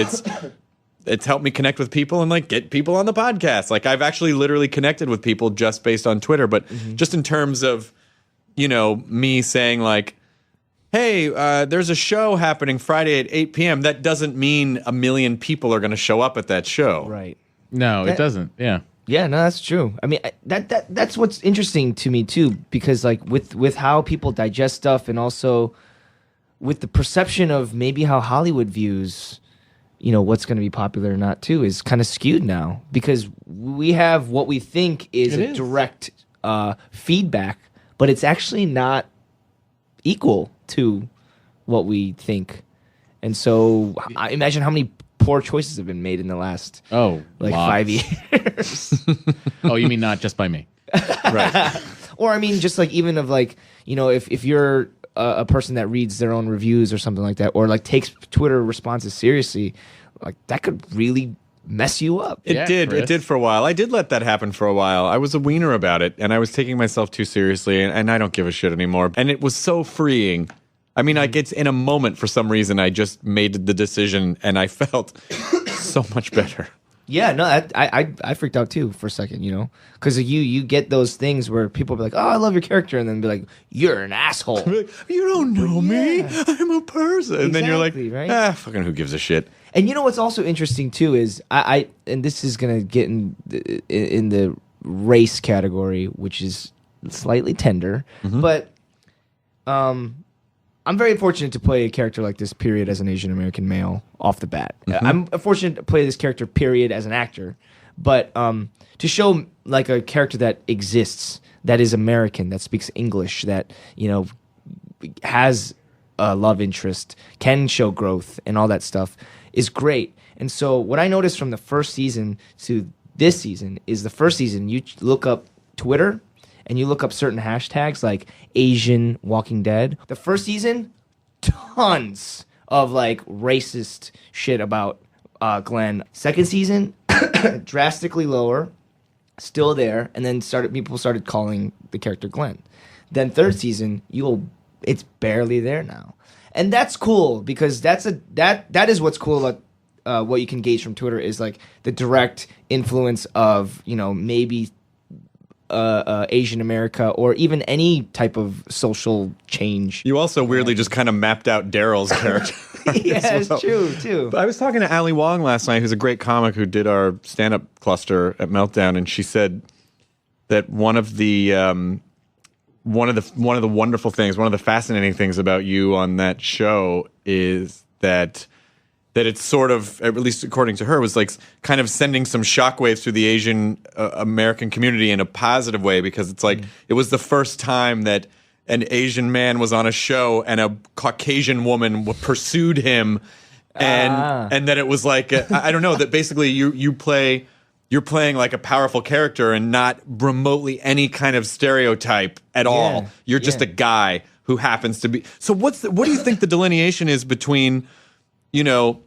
it's helped me connect with people and like get people on the podcast. Like I've actually literally connected with people just based on Twitter. But just in terms of, you know, me saying like, hey, there's a show happening Friday at 8 p.m. That doesn't mean 1 million people are going to show up at that show. Right. No, it doesn't. Yeah. Yeah, no, that's true. I mean, that's what's interesting to me too, because like with how people digest stuff, and also with the perception of maybe how Hollywood views, you know, what's going to be popular or not too, is kind of skewed now, because we have what we think is direct feedback, but it's actually not equal to what we think. And so I imagine how many poor choices have been made in the last lots. 5 years. Oh, you mean not just by me? Right. Or I mean, just like even of like, you know, if you're a person that reads their own reviews or something like that, or like takes Twitter responses seriously, like that could really mess you up. It did for a while. I did let that happen for a while. I was a wiener about it, and I was taking myself too seriously, and I don't give a shit anymore. And it was so freeing. I mean, like it's in a moment for some reason I just made the decision, and I felt so much better. Yeah, no, I freaked out too for a second, you know, because you get those things where people be like, "Oh, I love your character," and then be like, "You're an asshole." Like, you don't know me. I'm a person. And then you're like, right? Fucking who gives a shit? And you know what's also interesting too is I and this is gonna get in the race category, which is slightly tender, but I'm very fortunate to play a character like this, period, as an Asian American male off the bat. I'm fortunate to play this character, period, as an actor. But to show like a character that exists, that is American, that speaks English, that, you know, has a love interest, can show growth and all that stuff is great. And so what I noticed from the first season to this season is the first season, you look up Twitter and you look up certain hashtags like Asian Walking Dead. The first season, tons of like racist shit about Glen. Second season, drastically lower, still there, and then people started calling the character Glen. Then third season, it's barely there now, and that's cool because that is what's cool about what you can gauge from Twitter is like the direct influence of, you know, maybe Asian America or even any type of social change. You also weirdly just kind of mapped out Daryl's character. Yeah, it's true too. I was talking to Ali Wong last night, who's a great comic who did our stand-up cluster at Meltdown, and she said that one of the wonderful things, one of the fascinating things about you on that show is that it's sort of, at least according to her, was like kind of sending some shockwaves through the Asian American community in a positive way, because it's like it was the first time that an Asian man was on a show and a Caucasian woman pursued him and that it was like I don't know, that basically you're playing like a powerful character and not remotely any kind of stereotype at all. You're just a guy who happens to be. So what do you think the delineation is between, you know,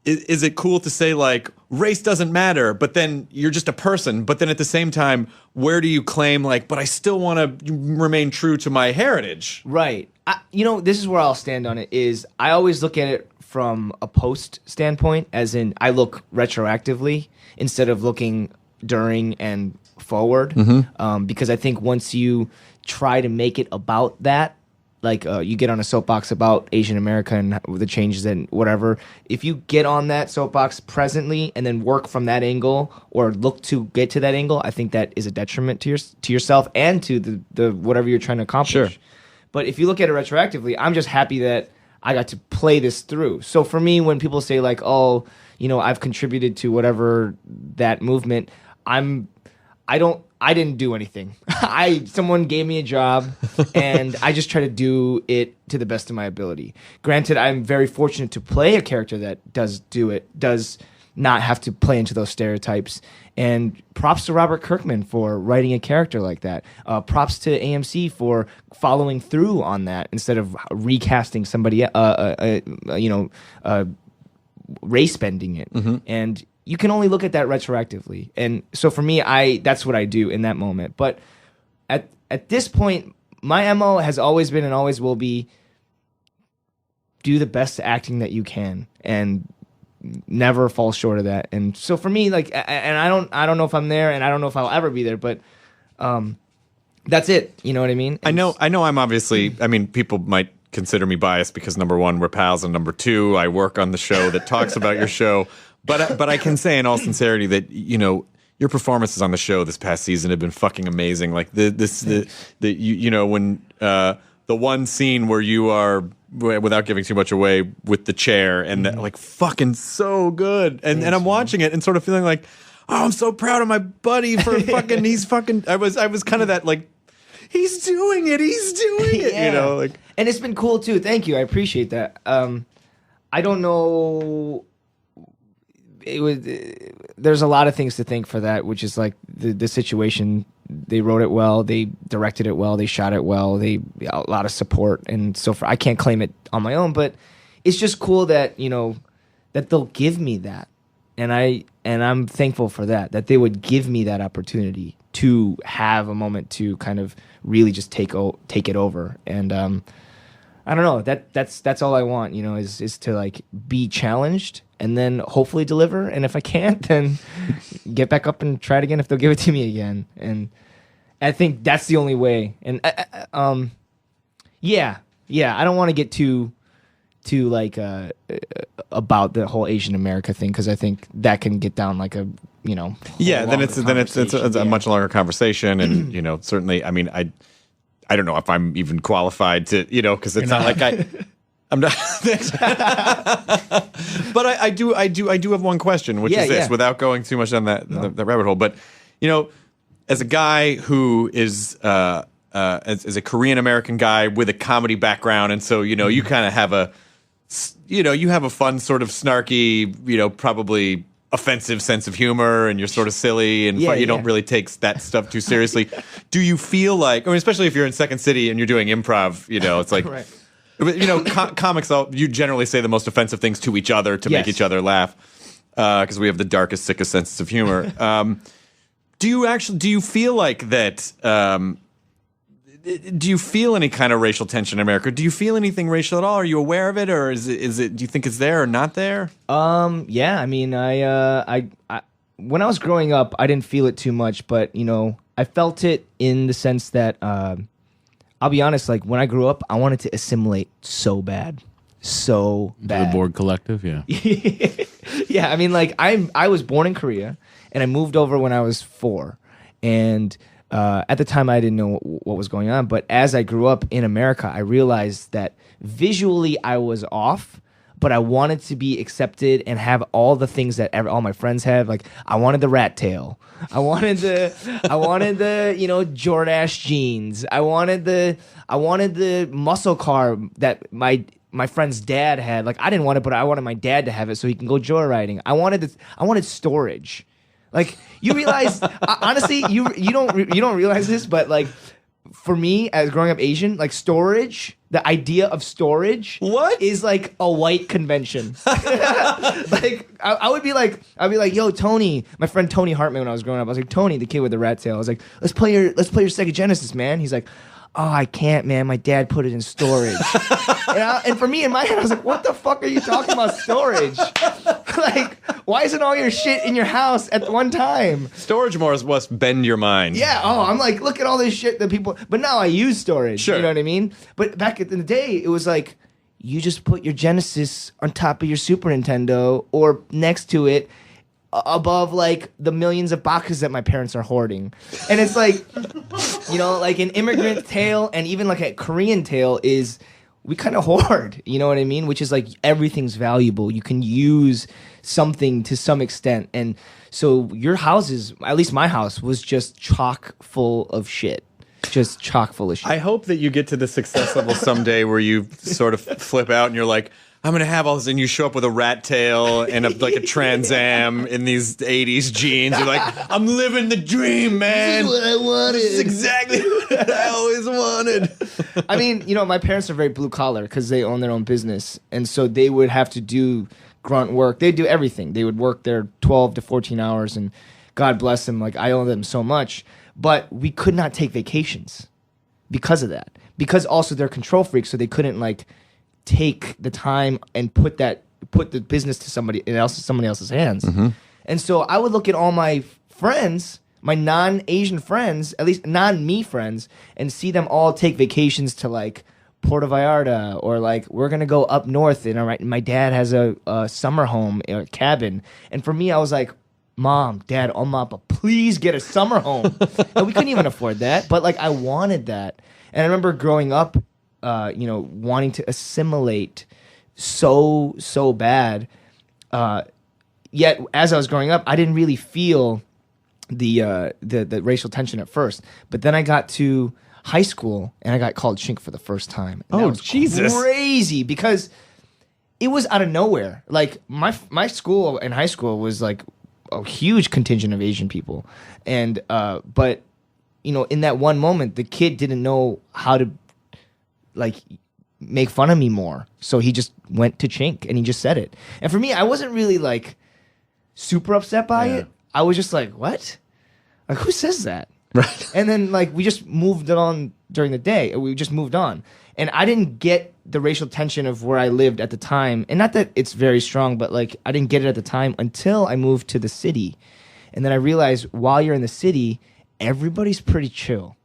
is it cool to say like race doesn't matter, but then you're just a person, but then at the same time, where do you claim like, but I still want to remain true to my heritage? Right. You know, this is where I'll stand on it, is I always look at it from a post standpoint, as in I look retroactively instead of looking during and forward. Because I think once you try to make it about that, like you get on a soapbox about Asian America and the changes and whatever, if you get on that soapbox presently and then work from that angle or look to get to that angle, I think that is a detriment to yourself and to the whatever you're trying to accomplish. Sure. But if you look at it retroactively, I'm just happy that I got to play this through. So for me, when people say like, oh, you know, I've contributed to whatever that movement, I didn't do anything. Someone gave me a job, and I just try to do it to the best of my ability. Granted, I'm very fortunate to play a character that does not have to play into those stereotypes. And props to Robert Kirkman for writing a character like that. Props to AMC for following through on that instead of recasting somebody, race bending it. And you can only look at that retroactively. And so for me, that's what I do in that moment. But at this point, my MO has always been and always will be do the best acting that you can and never fall short of that. And so for me, like, and I don't know if I'm there, and I don't know if I'll ever be there, but that's it. You know what I mean? I know I'm obviously, I mean, people might consider me biased because number one, we're pals, and number two, I work on the show that talks about your show. But I can say in all sincerity that, you know, your performances on the show this past season have been fucking amazing. Like when the one scene where you are, without giving too much away, with the chair, and that, like, fucking so good. And I'm watching it and sort of feeling like, oh, I'm so proud of my buddy for fucking, I was kind of that, like, he's doing it, you know, like. And it's been cool too. Thank you. I appreciate that. I don't know. There's a lot of things to thank for that, which is like the situation. They wrote it well, they directed it well, they shot it well, a lot of support, and so I can't claim it on my own, but it's just cool that, you know, that they'll give me that, and I'm thankful for that they would give me that opportunity to have a moment to kind of really just take it over. And I don't know, that's all I want, you know, is to like be challenged and then hopefully deliver. And if I can't, then get back up and try it again if they'll give it to me again. And I think that's the only way. And yeah, I don't want to get too like about the whole Asian America thing, because I think that can get down like a, you know, then it's a much longer conversation. And you know, certainly, I mean, I don't know if I'm even qualified to, you know, because it's not like I'm not. But I do have one question, which is this, without going too much down that rabbit hole. But you know, as a guy who is as a Korean American guy with a comedy background, and so, you know, you kind of have you have a fun, sort of snarky, you know, probably offensive sense of humor, and you're sort of silly, and you don't really take that stuff too seriously. Do you feel like, I mean, especially if you're in Second City and you're doing improv, you know, it's like, right. You know, comics, you generally say the most offensive things to each other to make each other laugh, because we have the darkest, sickest senses of humor. Do you feel like that? Do you feel any kind of racial tension in America? Do you feel anything racial at all? Are you aware of it, or is it? Do you think it's there or not there? Yeah. I mean, I when I was growing up, I didn't feel it too much, but you know, I felt it in the sense that I'll be honest. Like when I grew up, I wanted to assimilate so bad. The Borg Collective, yeah. Yeah, I mean, like I was born in Korea, and I moved over when I was 4, and at the time I didn't know what was going on. But as I grew up in America, I realized that visually I was off, but I wanted to be accepted and have all the things that all my friends have. Like I wanted the rat tail, I wanted the you know, Jordache jeans, I wanted the muscle car that my my friend's dad had. Like, I didn't want it, but I wanted my dad to have it so he can go joyriding. I wanted storage. Like, you realize, honestly, you don't realize this, but like, for me, as growing up Asian, like storage, the idea of storage, is like a white convention. Like, I would be like, yo, Tony, my friend Tony Hartman, when I was growing up, I was like, Tony, the kid with the rat tail. I was like, let's play your Sega Genesis, man. He's like, oh, I can't, man. My dad put it in storage. And for me, in my head, I was like, what the fuck are you talking about storage? Like, why isn't all your shit in your house at one time? Storage more must bend your mind. Yeah. Oh, I'm like, look at all this shit that people. But now I use storage. Sure. You know what I mean? But back in the day, it was like, you just put your Genesis on top of your Super Nintendo or next to it, above like the millions of boxes that my parents are hoarding. And it's like, you know, like an immigrant tale and even like a Korean tale is, we kind of hoard, you know what I mean? Which is like, everything's valuable. You can use something to some extent. And so your houses, at least my house, was just chock full of shit. Just chock full of shit. I hope that you get to the success level someday where you sort of flip out and you're like, I'm going to have all this, and you show up with a rat tail and like a Trans Am in these 80s jeans. You're like, I'm living the dream, man. This is what I wanted. This is exactly what I always wanted. I mean, you know, my parents are very blue collar because they own their own business. And so they would have to do grunt work. They'd do everything. They would work their 12 to 14 hours, and God bless them. Like, I owe them so much. But we could not take vacations because of that. Because also they're control freaks, so they couldn't, like, take the time and put the business to somebody else's hands. Mm-hmm. And so I would look at all my friends, my non-Asian friends, at least non-me friends, and see them all take vacations to like Puerto Vallarta, or like, we're gonna go up north, and my dad has a summer home, a cabin. And for me, I was like, Mom, Dad, Mama, please get a summer home. And we couldn't even afford that, but like, I wanted that. And I remember growing up, wanting to assimilate so bad. Yet, as I was growing up, I didn't really feel the racial tension at first. But then I got to high school, and I got called chink for the first time. And that was Jesus. Crazy, because it was out of nowhere. Like, my school in high school was like a huge contingent of Asian people. And, but, you know, in that one moment, the kid didn't know how to, like, make fun of me more. So he just went to chink, and he just said it. And for me, I wasn't really, like, super upset by it. I was just like, what? Like, who says that? Right. And then, like, we just moved on during the day. We just moved on. And I didn't get the racial tension of where I lived at the time. And not that it's very strong, but, like, I didn't get it at the time until I moved to the city. And then I realized, while you're in the city, everybody's pretty chill.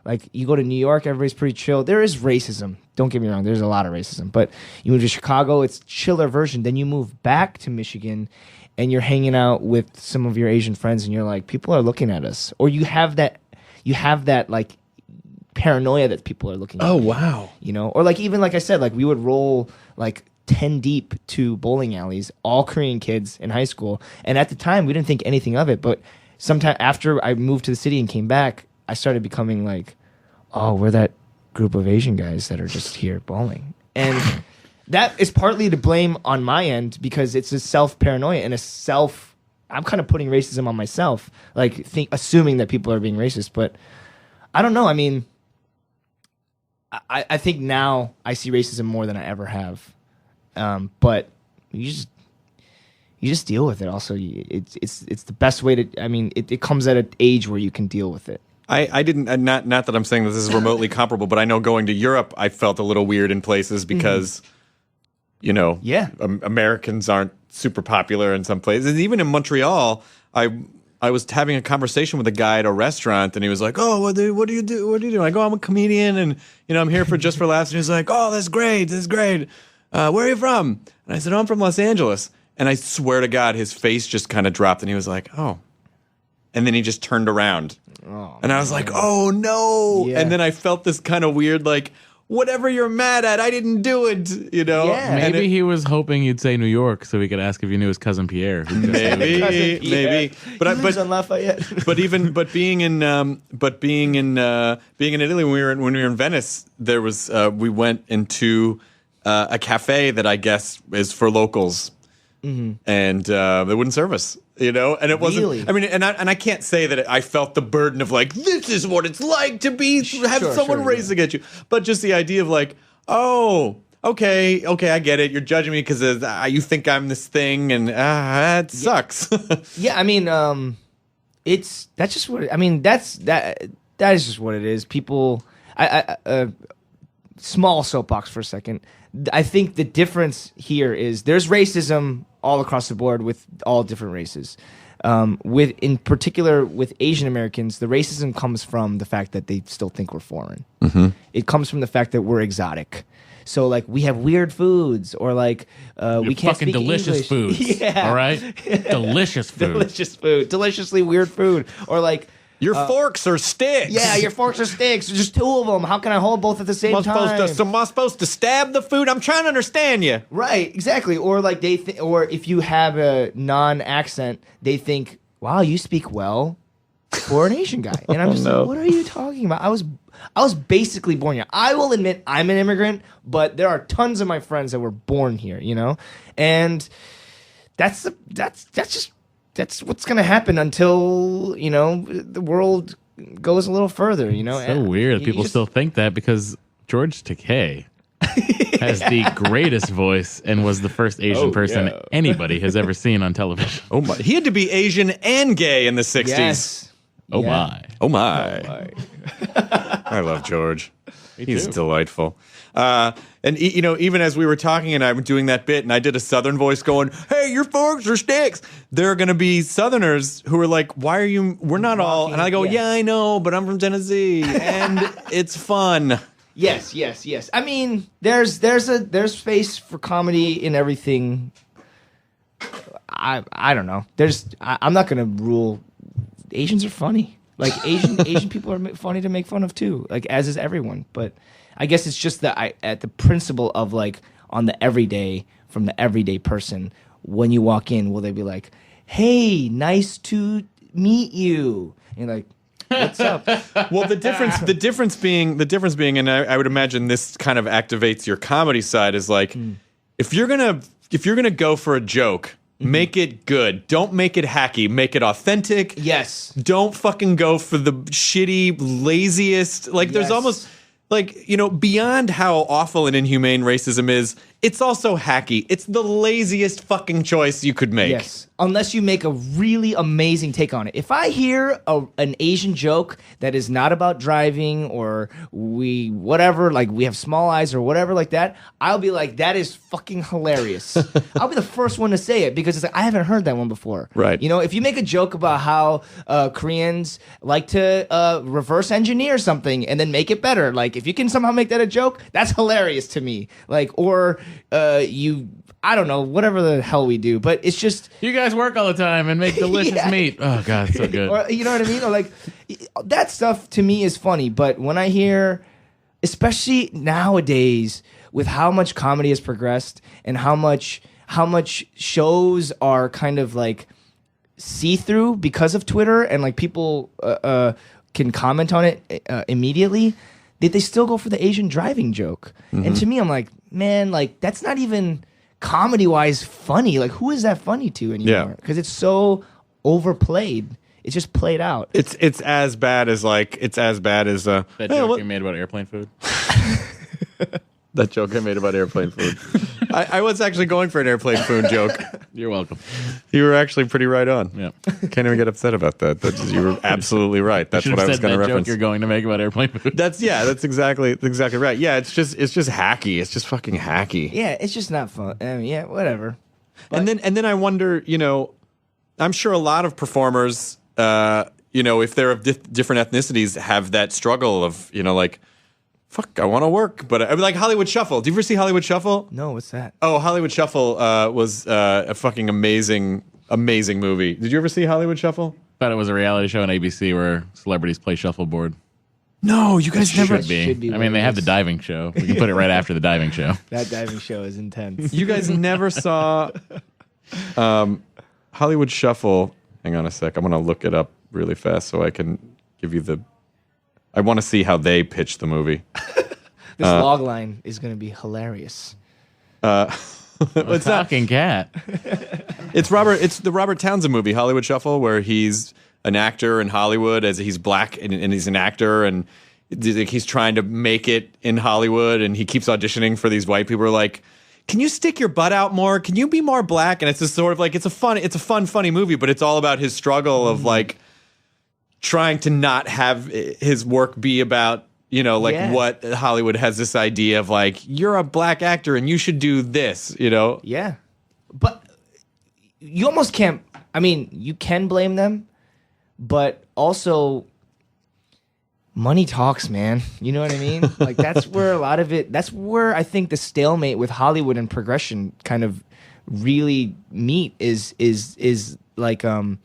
Like, you go to New York, everybody's pretty chill. There is racism. Don't get me wrong. There's a lot of racism. But you move to Chicago, it's chiller version. Then you move back to Michigan, and you're hanging out with some of your Asian friends, and you're like, people are looking at us. Or you have that like, paranoia that people are looking at. Oh, wow. You know? Or, like, even like I said, like, we would roll, like, 10 deep to bowling alleys, all Korean kids in high school. And at the time, we didn't think anything of it. But sometime after I moved to the city and came back, I started becoming like, oh, we're that group of Asian guys that are just here bowling. And that is partly to blame on my end, because it's a self-paranoia and I'm kind of putting racism on myself, like assuming that people are being racist. But I don't know. I mean, I think now I see racism more than I ever have. But you just deal with it. Also, it's the best way to. I mean, it comes at an age where you can deal with it. I didn't, not that I'm saying this is remotely comparable, but I know going to Europe, I felt a little weird in places because, you know, Americans aren't super popular in some places. And even in Montreal, I was having a conversation with a guy at a restaurant, and he was like, "Oh, what do you do? What do you do?" I go, "I'm a comedian, and you know, I'm here for just for laughs." And he's like, "Oh, that's great. Where are you from?" And I said, "Oh, I'm from Los Angeles." And I swear to God, his face just kind of dropped, and he was like, "Oh." And then he just turned around. Oh, and I was like, oh, no. Yeah. And then I felt this kind of weird, like, whatever you're mad at, I didn't do it, you know? Yeah. Maybe he was hoping you'd say New York so he could ask if you knew his cousin Pierre. Maybe. But on Lafayette. But being in Italy when we were in Venice, there was we went into a cafe that I guess is for locals, and they wouldn't serve us. And it wasn't. Really? I mean, and I can't say that I felt the burden of like, this is what it's like to have someone racing at you, but just the idea of like, oh, okay, I get it. You're judging me because you think I'm this thing, and that sucks. Yeah, I mean, that's just what. That is just what it is. People, small soapbox for a second. I think the difference here is there's racism all across the board with all different races. In particular with Asian Americans, the racism comes from the fact that they still think we're foreign. Mm-hmm. It comes from the fact that we're exotic. So like we have weird foods, or like we can't fucking speak delicious English. foods. Yeah. All right, delicious food. Delicious food, deliciously weird food, or like. Your forks are sticks. Yeah, your forks are sticks. There's just two of them. How can I hold both at the same time? Am I supposed to stab the food? I'm trying to understand you. Right, exactly. Or like or if you have a non-accent, they think, "Wow, you speak well for an Asian guy." And I'm just like, "What are you talking about?" I was basically born here. I will admit I'm an immigrant, but there are tons of my friends that were born here. And that's what's going to happen until, the world goes a little further, So weird. People still think that because George Takei has the greatest voice and was the first Asian person anybody has ever seen on television. Oh my! He had to be Asian and gay in the 60s. Yes. Oh Yeah. my. Oh my! I love George. He's delightful. And even as we were talking and I'm doing that bit and I did a Southern voice going, "Hey, your forks are sticks." There are going to be Southerners who are like, "Why are you? We're not all." And I go, "Yeah, I know, but I'm from Tennessee and it's fun." Yes. I mean, there's space for comedy in everything. I don't know. I'm not gonna rule. Asians are funny. Like Asian people are funny to make fun of too. Like as is everyone. But I guess it's just at the principle of like on the everyday, from the everyday person. When you walk in, will they be like, "Hey, nice to meet you," and you're like, "What's up?" Well, the difference being, and I would imagine this kind of activates your comedy side, is like, if you're gonna go for a joke, make it good. Don't make it hacky. Make it authentic. Yes. Don't fucking go for the shitty, laziest. Like, there's almost like, beyond how awful and inhumane racism is, it's also hacky. It's the laziest fucking choice you could make. Yes. Unless you make a really amazing take on it. If I hear an Asian joke that is not about driving or whatever, like we have small eyes or whatever like that, I'll be like, that is fucking hilarious. I'll be the first one to say it because it's like, I haven't heard that one before. Right. If you make a joke about how Koreans like to reverse engineer something and then make it better, like if you can somehow make that a joke, that's hilarious to me. Like, or I don't know, whatever the hell we do, but it's just... You guys work all the time and make delicious meat. Oh, God, it's so good. Or, you know what I mean? Or like, that stuff to me is funny, but when I hear, especially nowadays, with how much comedy has progressed and how much shows are kind of like see-through because of Twitter and like people can comment on it immediately, they still go for the Asian driving joke. Mm-hmm. And to me, I'm like, man, like that's not even comedy-wise funny. Like, who is that funny to anymore? Because it's so overplayed. It's just played out. It's as bad as that joke you made about airplane food. That joke I made about airplane food. I was actually going for an airplane food joke. You're welcome. You were actually pretty right on. Yeah. Can't even get upset about that. You were absolutely right. That's what I was going to reference. Joke you're going to make about airplane food. That's exactly right. Yeah, it's just hacky. It's just fucking hacky. Yeah, it's just not fun. I mean, yeah, whatever. But, and then I wonder, I'm sure a lot of performers, if they're of different ethnicities, have that struggle of, like, fuck, I want to work, but I mean, like Hollywood Shuffle. Do you ever see Hollywood Shuffle? No, what's that? Oh, Hollywood Shuffle was a fucking amazing movie. Did you ever see Hollywood Shuffle? Thought it was a reality show on ABC where celebrities play shuffleboard. No, you guys never. Should be. I mean, they have the diving show. We can put it right after the diving show. That diving show is intense. You guys never saw Hollywood Shuffle. Hang on a sec. I'm going to look it up really fast so I can give you the... I want to see how they pitch the movie. This log line is going to be hilarious. It's not. Talking cat. It's the Robert Townsend movie, Hollywood Shuffle, where he's an actor in Hollywood as he's black and he's an actor and he's trying to make it in Hollywood and he keeps auditioning for these white people who are like, can you stick your butt out more? Can you be more black? And it's just sort of like it's a fun, funny movie, but it's all about his struggle of like trying to not have his work be about, what Hollywood has this idea of like, you're a black actor and you should do this, Yeah. But you almost can't, you can blame them, but also money talks, man. You know what I mean? Like that's where a lot of it, that's where I think the stalemate with Hollywood and progression kind of really meet is like the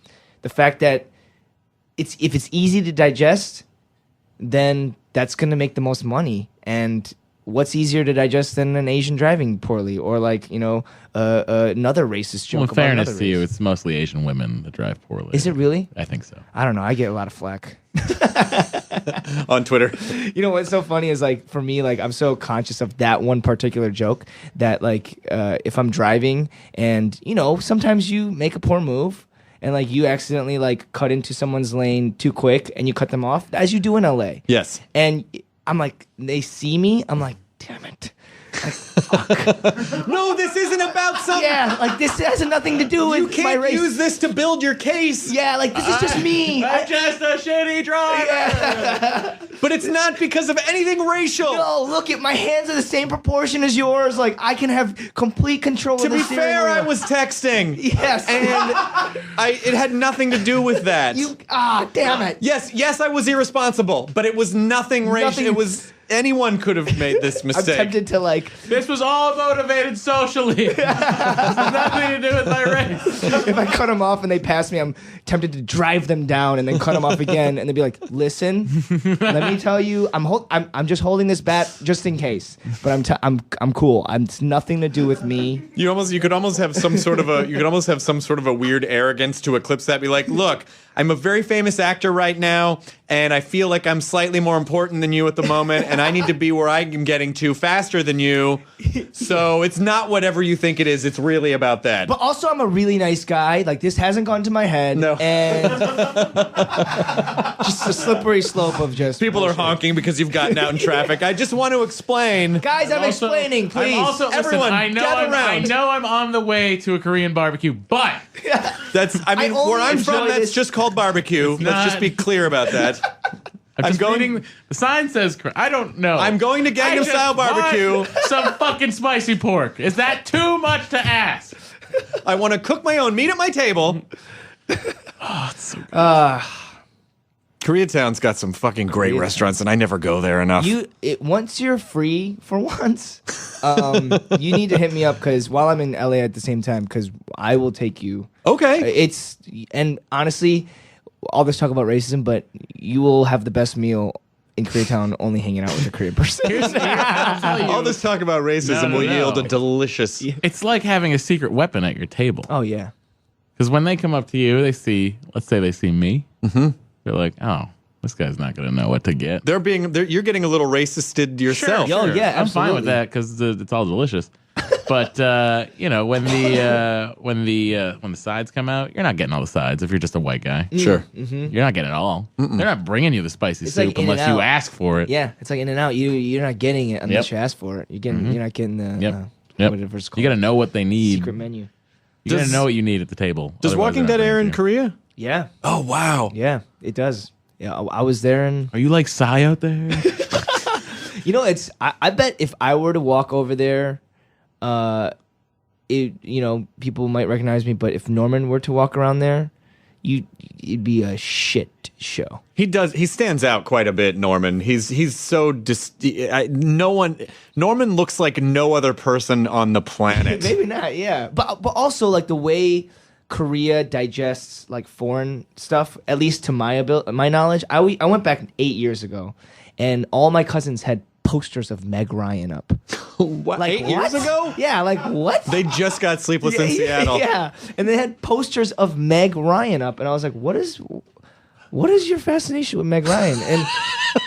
fact that if it's easy to digest, then that's going to make the most money. And what's easier to digest than an Asian driving poorly or like, another racist joke. Well, in about fairness another to you, race. it's mostly Asian women that drive poorly. Is it really? I think so. I don't know. I get a lot of flack. On Twitter. You know what's so funny is like for me, like I'm so conscious of that one particular joke that like if I'm driving and sometimes you make a poor move and like you accidentally like cut into someone's lane too quick and you cut them off as you do in LA. Yes. And I'm like, they see me. I'm like, damn it. Like, fuck. No, this isn't about something. Yeah, like this has nothing to do with You my can't race. use this to build your case. Yeah, like this is just me. I'm just a shitty driver. But it's not because of anything racial. No, look at my hands are the same proportion as yours. Like I can have complete control To of the be steering fair, wheel. I was texting. Yes. And it had nothing to do with that. Damn it. Yes, I was irresponsible, but it was nothing racial. Nothing- It was anyone could have made this I'm mistake. tempted to like This was all motivated socially. It has nothing to do with my race. if I cut them off and they pass me, I'm tempted to drive them down and then cut them off again and they'd be like, "Listen, let me tell you, I'm just holding this bat just in case, but I'm cool. It's nothing to do with me." You could almost have some sort of a weird arrogance to eclipse that. Be like, look, I'm a very famous actor right now, and I feel like I'm slightly more important than you at the moment, and I need to be where I am getting to faster than you. So it's not whatever you think it is. It's really about that. But also, I'm a really nice guy. Like this hasn't gone to my head. No. And just a slippery slope of just People are bullshit. honking because you've gotten out in traffic. I just want to explain. Guys, I'm Also- explaining, please. I'm also, Everyone, listen, gather I round. know I'm on the way to a Korean barbecue, but I only Where I'm from, enjoy that's this- just called barbecue. Let's not. just be clear about that. I'm just going- reading. The sign says I don't know. I'm going to Gangnam I just Style Barbecue. want some fucking spicy pork. Is that too much to ask? I want to cook my own meat at my table. Oh, it's so good. Koreatown's got some fucking great Koreatown. restaurants, and I never go there enough. Once you're free for once, you need to hit me up because while I'm in LA at the same time, because I will take you. Okay. And honestly, all this talk about racism, but you will have the best meal in Koreatown only hanging out with a Korean person. I'll tell you. All this talk about racism No. will yield a delicious. It's like having a secret weapon at your table. Oh yeah. Because when they come up to you, let's say they see me. Mm-hmm. They're like, oh, this guy's not going to know what to get. You're getting a little racisted yourself. Yo, yeah, I'm fine absolutely. with that because it's all delicious. But when the sides come out, you're not getting all the sides if you're just a white guy. Sure. You're not getting it all. They're not bringing you the spicy It's like soup In and unless you Out. ask for it. Yeah, it's like In and Out. You're not getting it unless Yep. you ask for it. You're not getting the Yep. whatever it's called. You got to know what they need. secret menu. You got Does- to know what you need at the table. Does Otherwise Walking they're not Dead air in bringing it to you. Korea? Yeah, Oh, wow. yeah, it does. Yeah, I was there and Are you like Psy out there? I bet if I were to walk over there, people might recognize me. But if Norman were to walk around there, it'd be a shit show. He stands out quite a bit, Norman. He's so Norman looks like no other person on the planet. Maybe not, yeah. But also like the way Korea digests like foreign stuff, at least to my knowledge. I went back 8 years ago, and all my cousins had posters of Meg Ryan up. What, Like 8 years what? ago? Yeah, like what? They just got Sleepless in Seattle. Yeah, and they had posters of Meg Ryan up, and I was like, "What is? what is your fascination with Meg Ryan?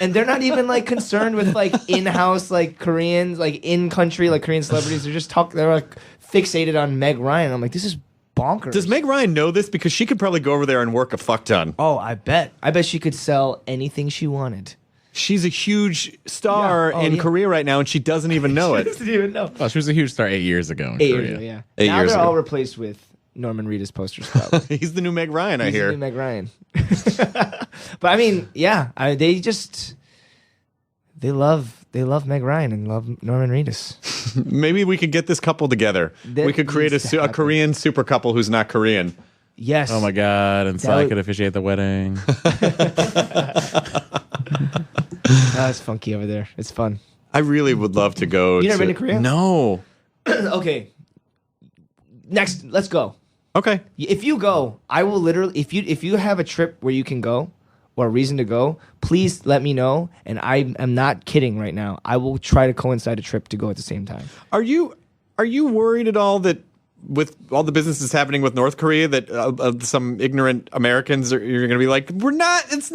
And they're not even like concerned with like in-house like Koreans, like in-country like Korean celebrities. They're like fixated on Meg Ryan. I'm like, this is bonkers. Does Meg Ryan know this? Because she could probably go over there and work a fuck ton. Oh, I bet she could sell anything she wanted. She's a huge star in Korea right now, and she doesn't even know it. She doesn't even know. Well, she was a huge star 8 years ago in 8 Korea. years ago, yeah. 8 now years they're ago. all replaced with Norman Reedus posters. Probably. He's the new Meg Ryan, I He's hear. the new Meg Ryan. But I mean, yeah, they love Meg Ryan and love Norman Reedus. Maybe we could get this couple together. That We could create needs to a happen. Korean super couple who's not Korean. Yes. Oh my God! And so I could officiate the wedding. Oh, it's funky over there. It's fun. I really would love to go. You never been to Korea? No. Okay. Next, let's go. Okay. If you go, I will literally. If you have a trip where you can go, or a reason to go, please let me know. And I am not kidding right now. I will try to coincide a trip to go at the same time. Are you worried at all that with all the businesses happening with North Korea that some ignorant Americans you're going to be like, it's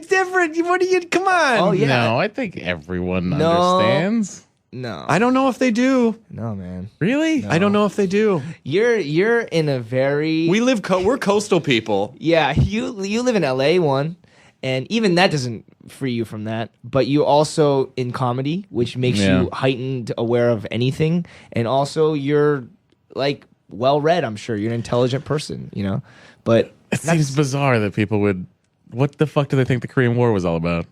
different. What do you? Come on. Oh yeah. No, I think everyone understands. No. I don't know if they do. No, man. Really? I don't know if they do. You're in a very. We're coastal people. Yeah, you live in LA, one, and even that doesn't free you from that. But you also in comedy, which makes you heightened aware of anything, and also you're like well read. I'm sure you're an intelligent person, But It seems bizarre that people would. What the fuck do they think the Korean War was all about?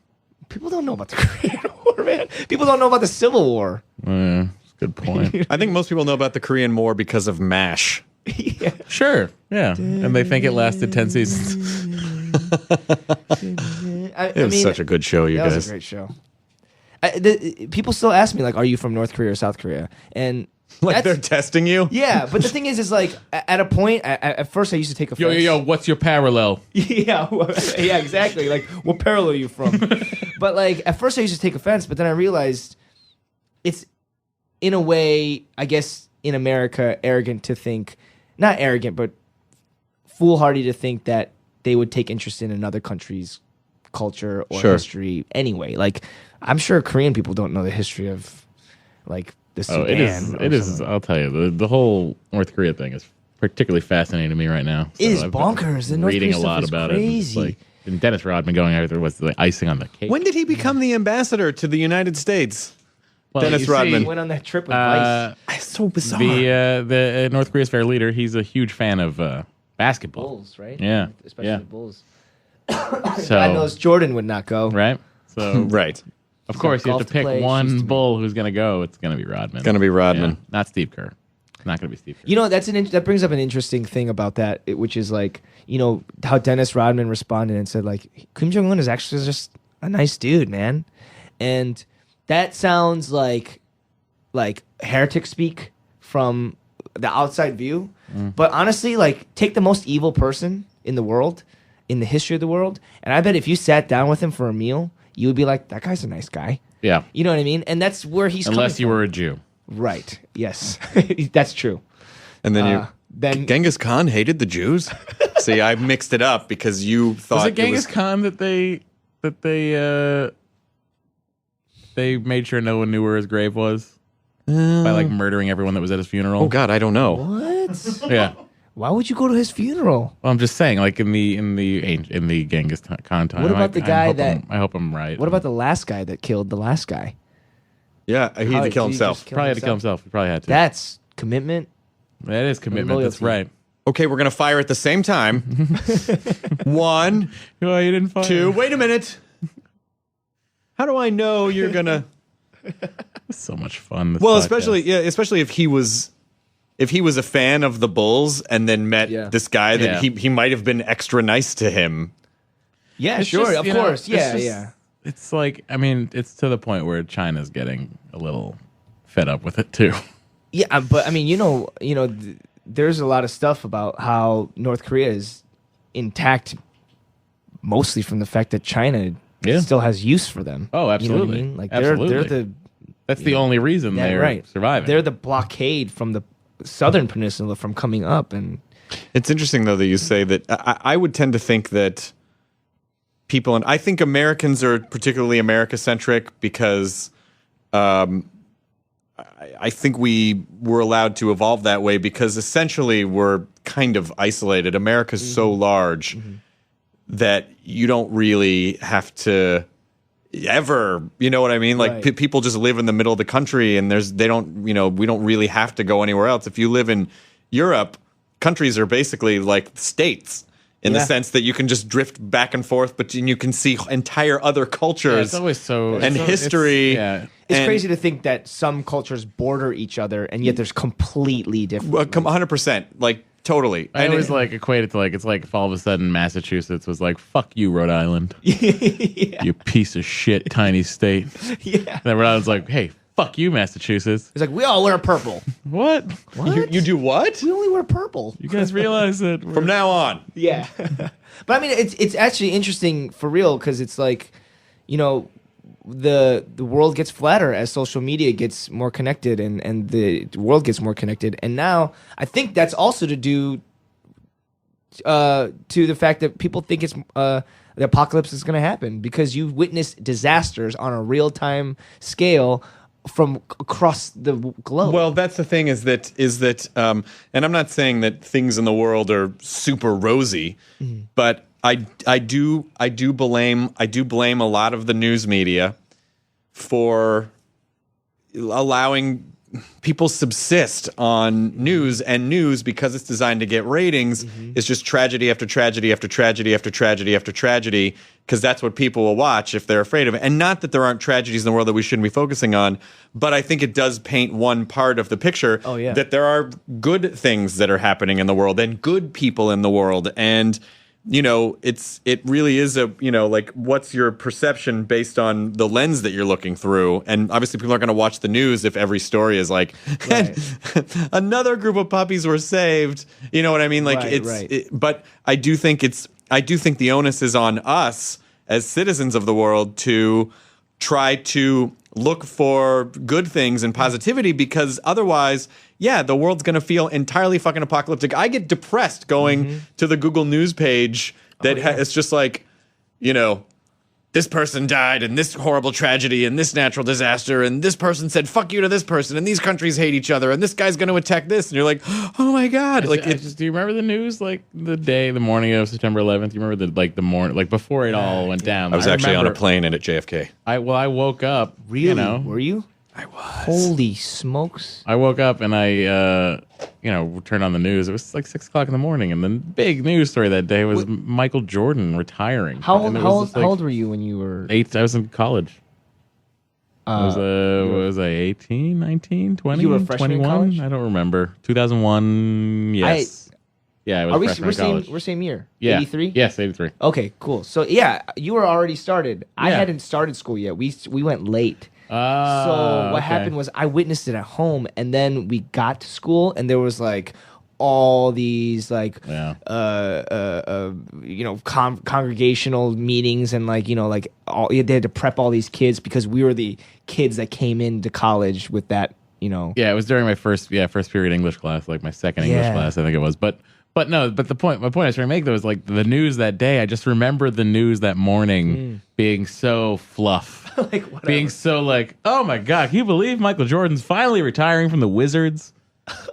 people don't know about the Korean War, man. People don't know about the Civil War. That's a good point. I think most people know about the Korean War because of MASH. Yeah. Sure. Yeah. And they think it lasted 10 seasons. It was such a good show, you that guys. was a great show. People still ask me like, "Are you from North Korea or South Korea?" And Like they're testing you? yeah, but the thing is like at a point, at first I used to take offense. Yo, what's your parallel? Yeah, yeah, exactly. Like, what parallel are you from? But like, at first I used to take offense, but then I realized it's, in a way, I guess in America, arrogant to think, not arrogant, but foolhardy to think that they would take interest in another country's culture or history anyway. Like, I'm sure Korean people don't know the history of, like, the Sudan. It is. I'll tell you, the whole North Korea thing is particularly fascinating to me right now. It is I've been bonkers. The North reading Korea a lot stuff is about crazy. it. It's like, and Dennis Rodman going out there was the icing on the cake. When did he become the ambassador to the United States? Well, Dennis you see, Rodman. He went on that trip with Vice. It's so bizarre. The North Korea's fair leader, he's a huge fan of basketball. Bulls, right? Yeah, Especially yeah. the Bulls. So, God knows Jordan would not go. right? So, right. of course, you have golf to to pick play, shoes one to bull who's going to go. It's going to be Rodman. It's going to be Rodman. Yeah, not Steve Kerr. It's not going to be Steve Kerr. You know, that brings up an interesting thing about that, which is like, how Dennis Rodman responded and said like, Kim Jong-un is actually just a nice dude, man. And that sounds like heretic speak from the outside view. But honestly, like, take the most evil person in the world, in the history of the world, and I bet if you sat down with him for a meal, you would be like, that guy's a nice guy. Yeah. You know what I mean? And that's where he's Unless coming you from. were a Jew. Right. Yes. That's true. And then Then Genghis Khan hated the Jews? See, I mixed it up because you thought Was it Genghis Khan that they made sure no one knew where his grave was by like murdering everyone that was at his funeral? Oh God, I don't know. what? Yeah. Why would you go to his funeral? Well, I'm just saying, like in the Genghis Khan time. What about the guy I hope I'm right. What about the last guy that killed the last guy? Yeah, he had to kill Did he himself. just kill Probably had to kill himself. He probably had to. That's commitment. That is commitment. That's loyalty. right. Okay, we're gonna fire at the same time. 1, Oh, you didn't fire 2. him. Wait a minute. How do I know you're gonna? So much fun. This Well, podcast. especially if he was a fan of the Bulls and then met this guy that he might have been extra nice to him. Yeah, It's sure, just, of you know, course. it's Yeah, just- yeah. It's like, I mean, it's to the point where China's getting a little fed up with it too. Yeah, but I mean, there's a lot of stuff about how North Korea is intact, mostly from the fact that China still has use for them. Oh, absolutely. You know what I mean? Like Absolutely. they're the That's the only reason they're right. surviving. They're the blockade from the southern peninsula from coming up, and It's interesting, though, that you say that. I would tend to think that people, and I think Americans are particularly America-centric because I think we were allowed to evolve that way because essentially we're kind of isolated. America's so large that you don't really have to ever, you know what I mean? Like people just live in the middle of the country and we don't really have to go anywhere else. If you live in Europe, countries are basically like states in the sense that you can just drift back and forth, but you can see entire other cultures. It's always history. It's crazy to think that some cultures border each other, and yet there's completely different. 100%, like totally. I always equate it to it's like if all of a sudden Massachusetts was like, "Fuck you, Rhode Island, you piece of shit, tiny state." And then Rhode Island's like, "Hey, fuck you, Massachusetts." It's like we all wear purple. What? You do what? We only wear purple. You guys realize that From now on? Yeah. But I mean, it's actually interesting for real because it's like, the world gets flatter as social media gets more connected and the world gets more connected. And now I think that's also to do to the fact that people think it's the apocalypse is going to happen because you witness disasters on a real-time scale from across the globe. Well, that's the thing is that and I'm not saying that things in the world are super rosy, but I do blame a lot of the news media for allowing people subsist on news, and news, because it's designed to get ratings, is just tragedy after tragedy after tragedy after tragedy after tragedy, because that's what people will watch if they're afraid of it. And not that there aren't tragedies in the world that we shouldn't be focusing on, but I think it does paint one part of the picture, that there are good things that are happening in the world and good people in the world. And it really is what's your perception based on the lens that you're looking through? And obviously people aren't going to watch the news if every story is like, another group of puppies were saved. You know what I mean? Like but I do think the onus is on us as citizens of the world to try to look for good things and positivity, because otherwise, the world's going to feel entirely fucking apocalyptic. I get depressed going to the Google News page that it's just like, this person died and this horrible tragedy and this natural disaster and this person said fuck you to this person and these countries hate each other and this guy's going to attack this, and you're like, oh my god. Do you remember the news like the morning of September 11th? You remember the morning, like before it all went down? I was actually on a plane and at JFK. I woke up. Really? Were you? I was. Holy smokes. I woke up and I turned on the news. It was like 6 o'clock in the morning, and the big news story that day was Michael Jordan retiring. How old were you when you were 8? I was in college. Was I 18, 19, 20, you were a freshman 21? in college? I don't remember. 2001, yes. I was a freshman in college. We're same year? Yeah. 83? Yes, 83. Okay, cool. So, you were already started. I hadn't started school yet. We went late. So what happened was I witnessed it at home, and then we got to school, and there was like all these congregational meetings, and they had to prep all these kids because we were the kids that came into college with that. Yeah, it was during my first period English class, like my second English class, I think it was, But my point I was trying to make though is like the news that day. I just remember the news that morning being so fluff, being so like, oh my god, can you believe Michael Jordan's finally retiring from the Wizards?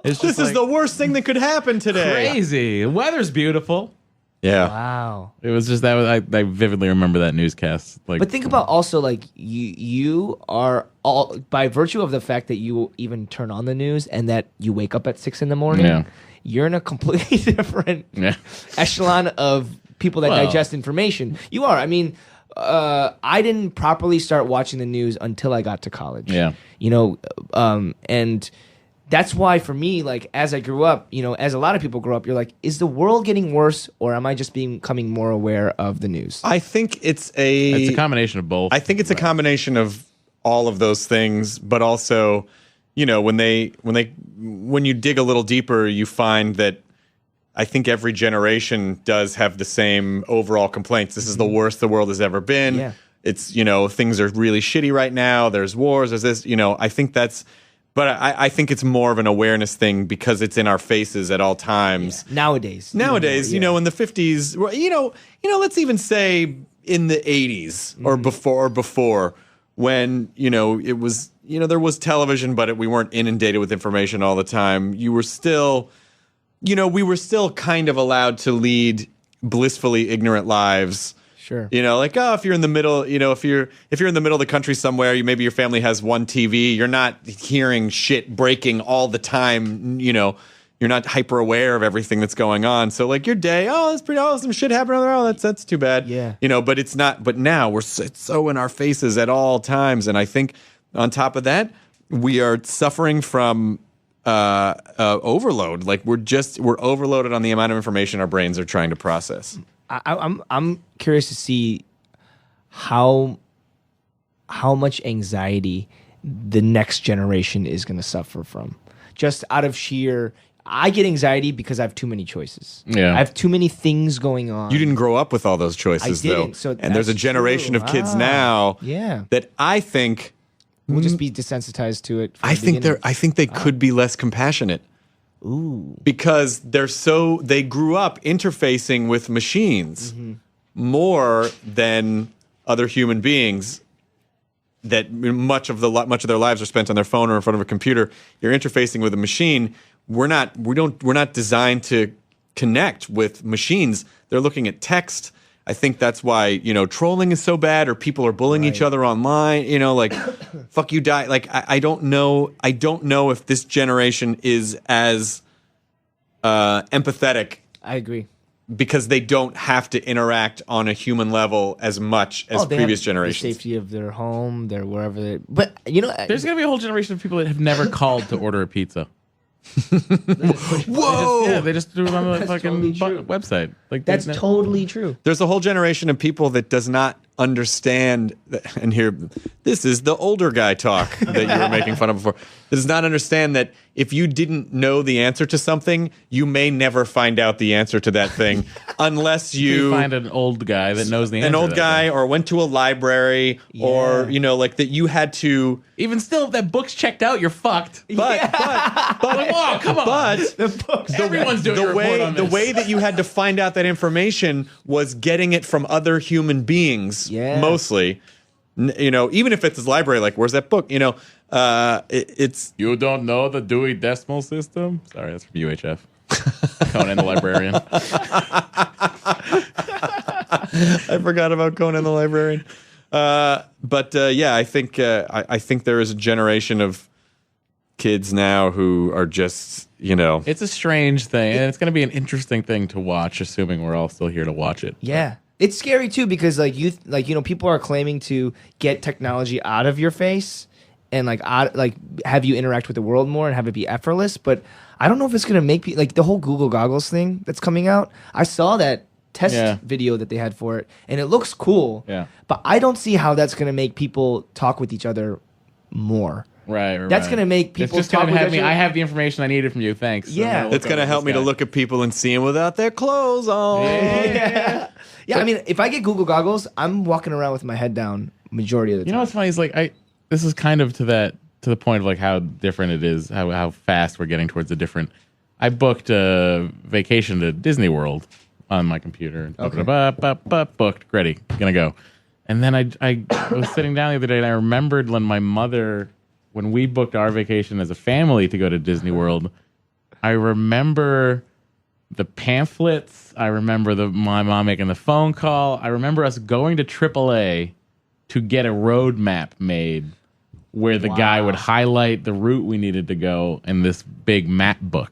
This is the worst thing that could happen today. Crazy. The weather's beautiful. Yeah. Wow. It was just I vividly remember that newscast. But think about also you are all, by virtue of the fact that you even turn on the news and that you wake up at 6 a.m. You're in a completely different echelon of people that digest information. You are. I mean, I didn't properly start watching the news until I got to college. Yeah. And that's why for me, like as I grew up, as a lot of people grow up, you're like, is the world getting worse, or am I just becoming more aware of the news? I think it's a combination of both. I think it's a combination of all of those things, but also, when you dig a little deeper, you find that I think every generation does have the same overall complaints. This is the worst the world has ever been. Yeah. It's, things are really shitty right now. There's wars. There's this, I think that's, But I think it's more of an awareness thing because it's in our faces at all times. Yeah. Nowadays, you know, in the 50s, let's even say in the 80s or before when, it was, there was television, but we weren't inundated with information all the time. You were still, we were still kind of allowed to lead blissfully ignorant lives. Sure. If you're in the middle, if you're in the middle of the country somewhere, maybe your family has one TV, you're not hearing shit breaking all the time, you're not hyper aware of everything that's going on. So your day, that's pretty awesome, shit happened. That's too bad. Yeah. But it's not, but now it's so in our faces at all times. And I think on top of that, we are suffering from overload. We're overloaded on the amount of information our brains are trying to process. I'm curious to see how much anxiety the next generation is going to suffer from. Just out of sheer, I get anxiety because I have too many choices. Yeah. I have too many things going on. You didn't grow up with all those choices, I didn't, though. so and there's a that's generation true. of kids now Yeah. that I think We'll just be desensitized to it. From I the think beginning. I think they could be less compassionate. Ooh. Because they grew up interfacing with machines more than other human beings. That much of their lives are spent on their phone or in front of a computer. You're interfacing with a machine. We're not designed to connect with machines. They're looking at text. I think that's why, trolling is so bad, or people are bullying each other online, fuck you, die. I don't know if this generation is as empathetic. I agree. Because they don't have to interact on a human level as much as They previous have generations. The safety of their home, their wherever. But There's going to be a whole generation of people that have never called to order a pizza. Whoa! They just do it on the That's fucking totally true. website. That's totally true. There's a whole generation of people that does not understand, and here, this is the older guy talk that you were making fun of before, that does not understand that if you didn't know the answer to something, you may never find out the answer to that thing unless You find an old guy that knows the answer. an to old that guy thing. or went to a library or, that you had to... Even still, if that book's checked out, you're fucked. But Oh, come on. But Everyone's doing a report on the this. way that you had to find out that information was getting it from other human beings, mostly. Even if it's a library, where's that book? It's You don't know the Dewey Decimal System? Sorry, that's from UHF. Conan the Librarian. I forgot about Conan the Librarian. I think there is a generation of kids now who are just, It's a strange thing, and it's going to be an interesting thing to watch, assuming we're all still here to watch it. Yeah. It's scary too because people are claiming to get technology out of your face and have you interact with the world more and have it be effortless, but I don't know if it's going to make people the whole Google goggles thing that's coming out. I saw that test video that they had for it and it looks cool. Yeah. But I don't see how that's going to make people talk with each other more. Right. That's going to make people it's just talk gonna with have each me. other. I have the information I needed from you. Thanks. Yeah. I'm it's going to help me to look at people and see them without their clothes on. Yeah. I mean, if I get Google goggles, I'm walking around with my head down majority of the time. You know what's funny is this is kind of to the point of how different it is, how fast we're getting towards a different. I booked a vacation to Disney World on my computer. Okay. Booked, ready, gonna go. And then I was sitting down the other day and I remembered when we booked our vacation as a family to go to Disney World, I remember the pamphlets. I remember my mom making the phone call. I remember us going to AAA to get a road map made where the guy would highlight the route we needed to go in this big map book.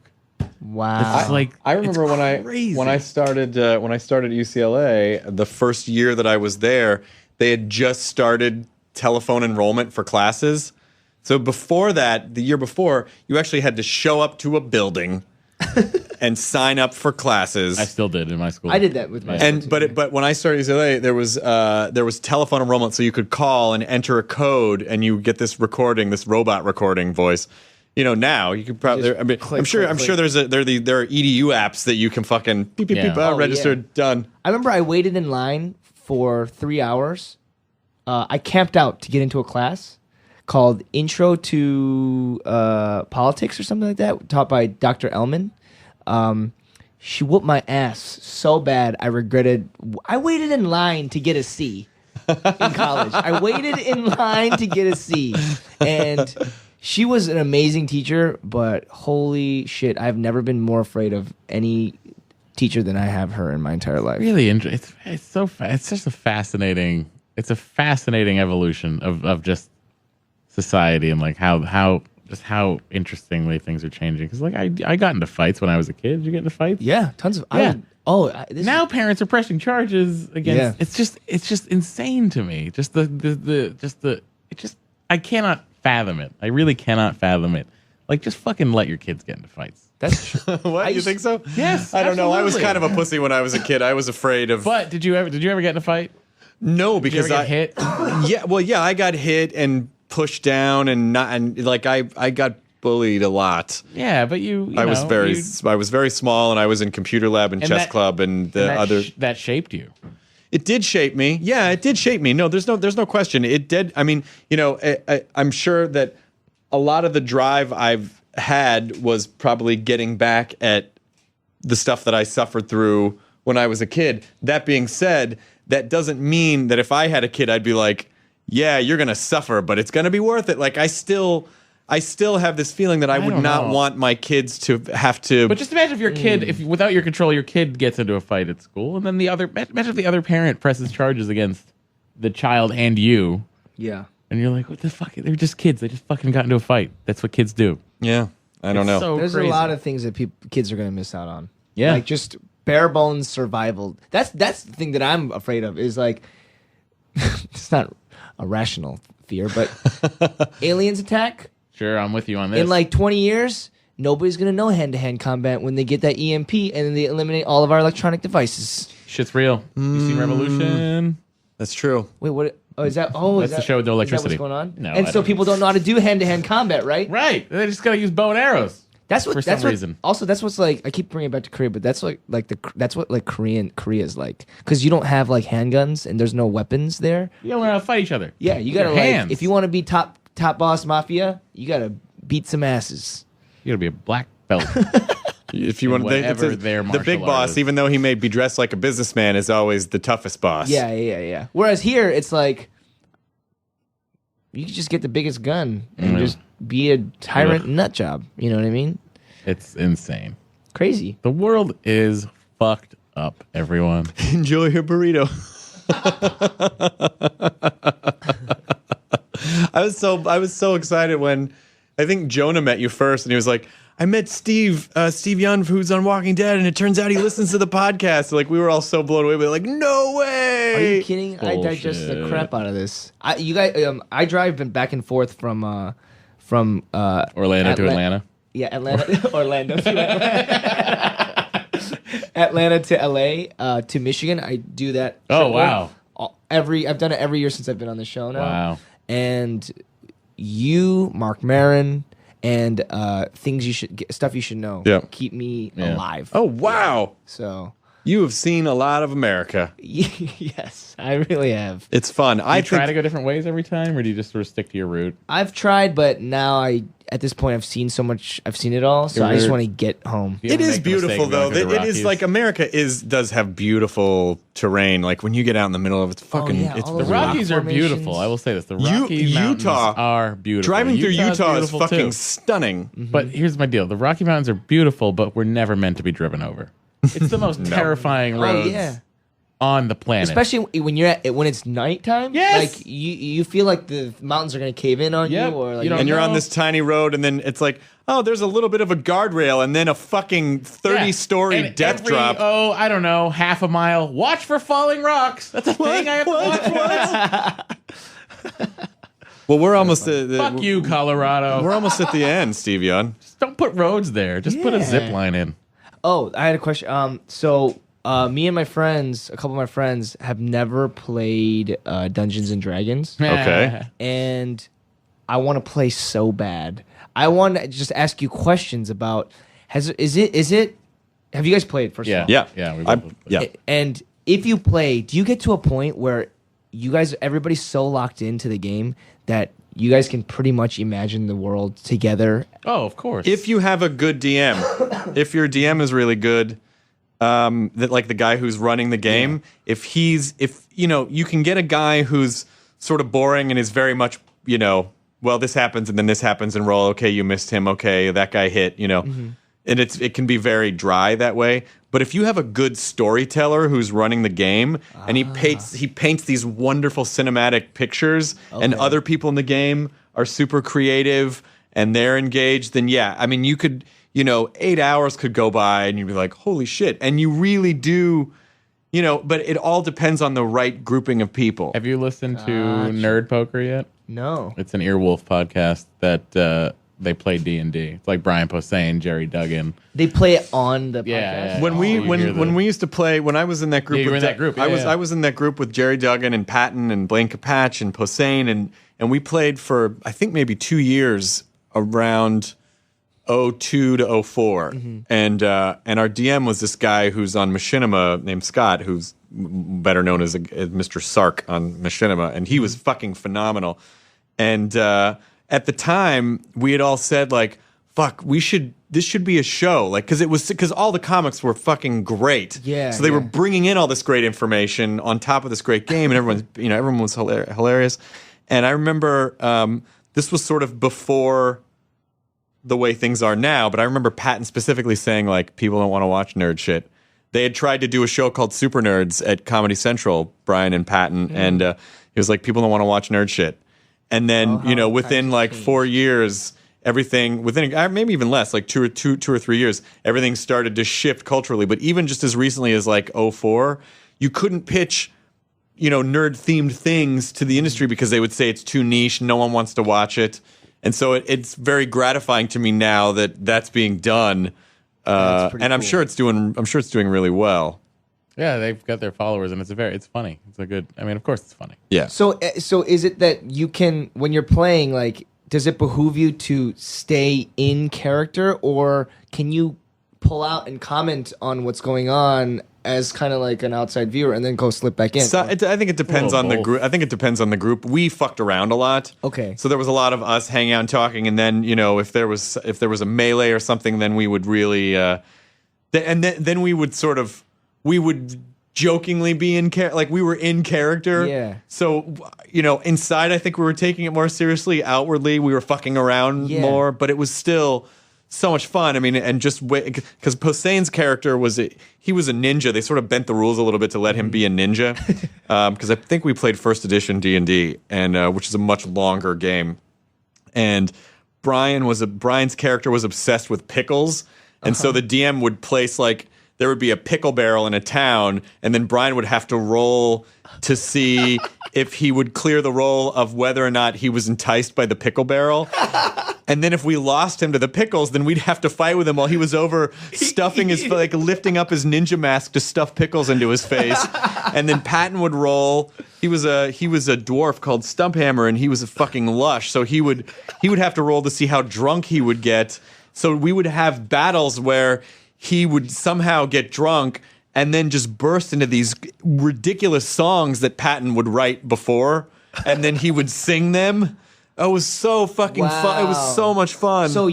Wow. It's I remember crazy. when I started UCLA, the first year that I was there, they had just started telephone enrollment for classes. So before that, the year before, you actually had to show up to a building and sign up for classes. I still did in my school. I did that with my school too. But when I started UCLA, there was telephone enrollment, so you could call and enter a code, and you get this recording, this robot recording voice. Now you could probably. Just I mean, click, I'm sure click, there are EDU apps that you can fucking beep beep beep registered, done. I remember I waited in line for 3 hours. I camped out to get into a class called Intro to Politics or something like that, taught by Dr. Ellman. She whooped my ass so bad I regretted. I waited in line to get a C in college. I waited in line to get a C, and she was an amazing teacher. But holy shit, I've never been more afraid of any teacher than I have her in my entire life. Really, it's so it's just a fascinating. It's a fascinating evolution of just society and like how interestingly things are changing. Because like I got into fights when I was a kid. Did you get into fights? Yeah, tons of. Yeah. Now parents are pressing charges against. Yeah. It's just insane to me. I cannot fathom it. I really cannot fathom it. Like, just fucking let your kids get into fights. That's true. What? You think so? Yes. I don't know. I was kind of a pussy when I was a kid. I was afraid of. But did you ever get in a fight? No, because I hit. Yeah, I got hit and pushed down and like I got bullied a lot. Yeah, but I was very small and I was in computer lab and chess club and that shaped you. It did shape me. Yeah, it did shape me. No, there's no question. It did. I mean, I'm sure that a lot of the drive I've had was probably getting back at the stuff that I suffered through when I was a kid. That being said, that doesn't mean that if I had a kid, I'd be like, yeah, you're going to suffer, but it's going to be worth it. Like, I still have this feeling that I would not want my kids to have to. But just imagine if your kid, if without your control, your kid gets into a fight at school, and then imagine if the other parent presses charges against the child and you. Yeah. And you're like, what the fuck? They're just kids. They just fucking got into a fight. That's what kids do. Yeah. I don't know. So there's crazy. A lot of things that kids are going to miss out on. Yeah. Like just bare bones survival. That's the thing that I'm afraid of is like, it's not a rational fear, but aliens attack. Sure, I'm with you on this. In like 20 years, nobody's going to know hand-to-hand combat when they get that EMP and then they eliminate all of our electronic devices. Shit's real. You seen Revolution? That's true. Wait, what? Oh, is that? Oh, that's the show with no electricity. Is that what's going on? No, and so people don't know how to do hand-to-hand combat, right? Right. They just gotta use bow and arrows. That's what. For that's some what, reason. Also, that's what's like. I keep bringing it back to Korea, but that's that's what like Korea's like because you don't have like handguns and there's no weapons there. You gotta learn how to fight each other. Yeah, you gotta Your like hands. if you want to be top boss mafia, you gotta beat some asses. You gotta be a black belt. If you want to, the big boss, even though he may be dressed like a businessman, is always the toughest boss. Yeah. Whereas here, it's like you can just get the biggest gun and just be a tyrant nut job. You know what I mean? It's insane. Crazy. The world is fucked up, everyone. Enjoy your burrito. I was so excited when I think Jonah met you first, and he was like, I met Steve Yeun, who's on Walking Dead, and it turns out he listens to the podcast. Like, we were all so blown away. We were like, no way! Are you kidding? Bullshit. I digested the crap out of this. I drive back and forth from Orlando to Atlanta. Yeah, Atlanta, Orlando to Atlanta. Atlanta to LA to Michigan. I do that. Oh wow! I've done it every year since I've been on the show now. Wow! And you, Mark Maron, and stuff you should know. Yeah. Keep me alive. Oh wow! So you have seen a lot of America. Yes, I really have. It's fun. I try to go different ways every time, or do you just sort of stick to your route? I've tried, but now at this point, I've seen so much. I've seen it all, so I just want to get home. It is beautiful, though. It is like America does have beautiful terrain. Like when you get out in the middle of it, it's fucking. all The those Rockies rock are beautiful. formations. I will say this: the Rocky Mountains are beautiful. Driving through Utah's Utah is beautiful, fucking too. stunning. But here's my deal: the Rocky Mountains are beautiful, but we're never meant to be driven over. It's the most terrifying roads on the planet. Especially when when it's nighttime. Yes! Like you feel like the mountains are gonna cave in on you, or like You don't And you're on know. this tiny road, and then it's like, oh, there's a little bit of a guardrail, and then a fucking 30-story And death every, drop. Oh, I don't know, half a mile. Watch for falling rocks. That's a thing I have to watch once. Well, we're almost Fuck you, Colorado. We're almost at the end, Steve Yeun. Just don't put roads there. Just put a zip line in. Oh, I had a question. So me and my friends, a couple of my friends, have never played Dungeons and Dragons, Okay. and I want to play so bad. I want to just ask you questions about have you guys played first of all? Yeah. We both played. And if you play, do you get to a point where everybody's so locked into the game that you guys can pretty much imagine the world together. Oh, of course. If you have a good DM, if your DM is really good, that like the guy who's running the game, if you can get a guy who's sort of boring and is very much, well, this happens and then this happens and roll. Okay, you missed him. Okay, that guy hit. And it can be very dry that way. But if you have a good storyteller who's running the game and he paints these wonderful cinematic pictures, and other people in the game are super creative and they're engaged, then you could, 8 hours could go by and you'd be like, holy shit. And you really do, but it all depends on the right grouping of people. Have you listened to Nerd Poker yet? No. It's an Earwolf podcast that they play D&D. It's like Brian Posehn, Jerry Duggan. They play it on the podcast? Yeah. When we used to play, when I was in that group, you were in that group. I was in that group with Jerry Duggan and Patton and Blaine Capatch and Posehn, and we played for I think maybe 2 years around 02 to 04, and our DM was this guy who's on Machinima named Scott, who's better known as Mr. Sark on Machinima, and he was fucking phenomenal. And at the time, we had all said like, "Fuck, this should be a show," like because all the comics were fucking great. Yeah. So they were bringing in all this great information on top of this great game, and everyone was hilarious. And I remember this was sort of before the way things are now, but I remember Patton specifically saying like, people don't want to watch nerd shit. They had tried to do a show called Super Nerds at Comedy Central, Brian and Patton, and he was like, people don't want to watch nerd shit. And then, within like 4 years, everything, within maybe even less, like two or 3 years, everything started to shift culturally. But even just as recently as like 04, you couldn't pitch, nerd-themed things to the industry because they would say it's too niche, no one wants to watch it. And so it's very gratifying to me now that that's being done. And I'm sure it's doing really well. Yeah, they've got their followers, and it's funny. Of course it's funny. Yeah. So is it that you can, when you're playing, like, does it behoove you to stay in character, or can you pull out and comment on what's going on as kind of like an outside viewer and then go slip back in? So I think it depends on the group. I think it depends on the group. We fucked around a lot. Okay. So there was a lot of us hanging out and talking, and then if there was a melee or something, then we would really, then we would jokingly be in character, like we were in character. Yeah. So inside, I think we were taking it more seriously. Outwardly, we were fucking around more, but it was still so much fun. I mean, and just because Posehn's character he was a ninja. They sort of bent the rules a little bit to let him be a ninja, because I think we played first edition D&D, and which is a much longer game. And Brian's character was obsessed with pickles, and so the DM would place like, there would be a pickle barrel in a town, and then Brian would have to roll to see if he would clear the roll of whether or not he was enticed by the pickle barrel. And then if we lost him to the pickles, then we'd have to fight with him while he was over stuffing lifting up his ninja mask to stuff pickles into his face. And then Patton would roll. He was a dwarf called Stumphammer, and he was a fucking lush. So he would have to roll to see how drunk he would get. So we would have battles where he would somehow get drunk and then just burst into these ridiculous songs that Patton would write before, and then he would sing them. Oh, it was so fucking fun. It was so much fun. So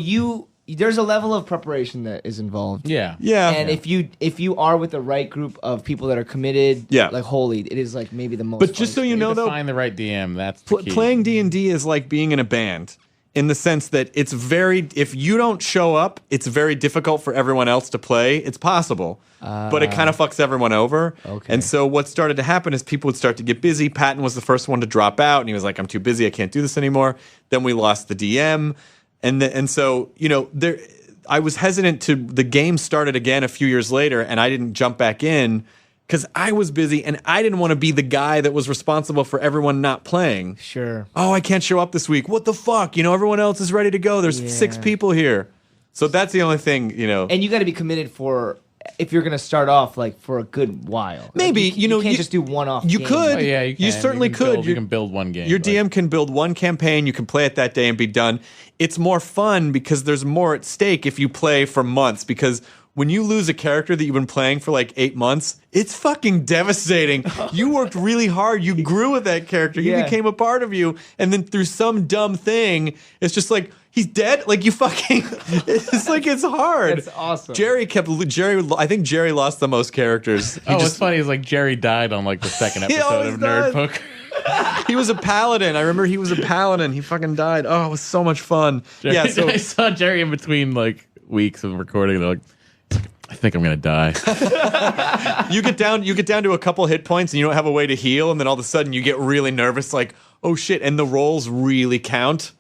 there's a level of preparation that is involved. Yeah. And if you are with the right group of people that are committed, like holy, it is like maybe the most. But just so you know, though, find the right DM. That's the key. Playing D&D is like being in a band, in the sense that if you don't show up, it's very difficult for everyone else to play. It's possible, but it kind of fucks everyone over. Okay. And so what started to happen is people would start to get busy. Patton was the first one to drop out, and he was like, I'm too busy, I can't do this anymore. Then we lost the DM. And so, I was hesitant the game started again a few years later, and I didn't jump back in because I was busy, and I didn't want to be the guy that was responsible for everyone not playing. Sure. Oh, I can't show up this week. What the fuck? Everyone else is ready to go. There's 6 people here. So that's the only thing, And you got to be committed if you're going to start off like for a good while. Maybe, like, you can't just do one-off You games. could. Oh, yeah, you can. You certainly could. You can build one game. Your DM can build one campaign. You can play it that day and be done. It's more fun because there's more at stake if you play for months, because when you lose a character that you've been playing for like 8 months, it's fucking devastating. You worked really hard. You grew with that character. He became a part of you. And then through some dumb thing, it's just like, he's dead? Like, you fucking... It's like, it's hard. That's awesome. I think Jerry lost the most characters. What's funny is like Jerry died on like the second episode of Nerd Poker. He was a paladin. I remember he was a paladin. He fucking died. Oh, it was so much fun. Jerry, yeah, so I saw Jerry in between like weeks of recording. They're like, I think I'm gonna die. you get down to a couple hit points and you don't have a way to heal, and then all of a sudden you get really nervous, like, oh shit, and the rolls really count.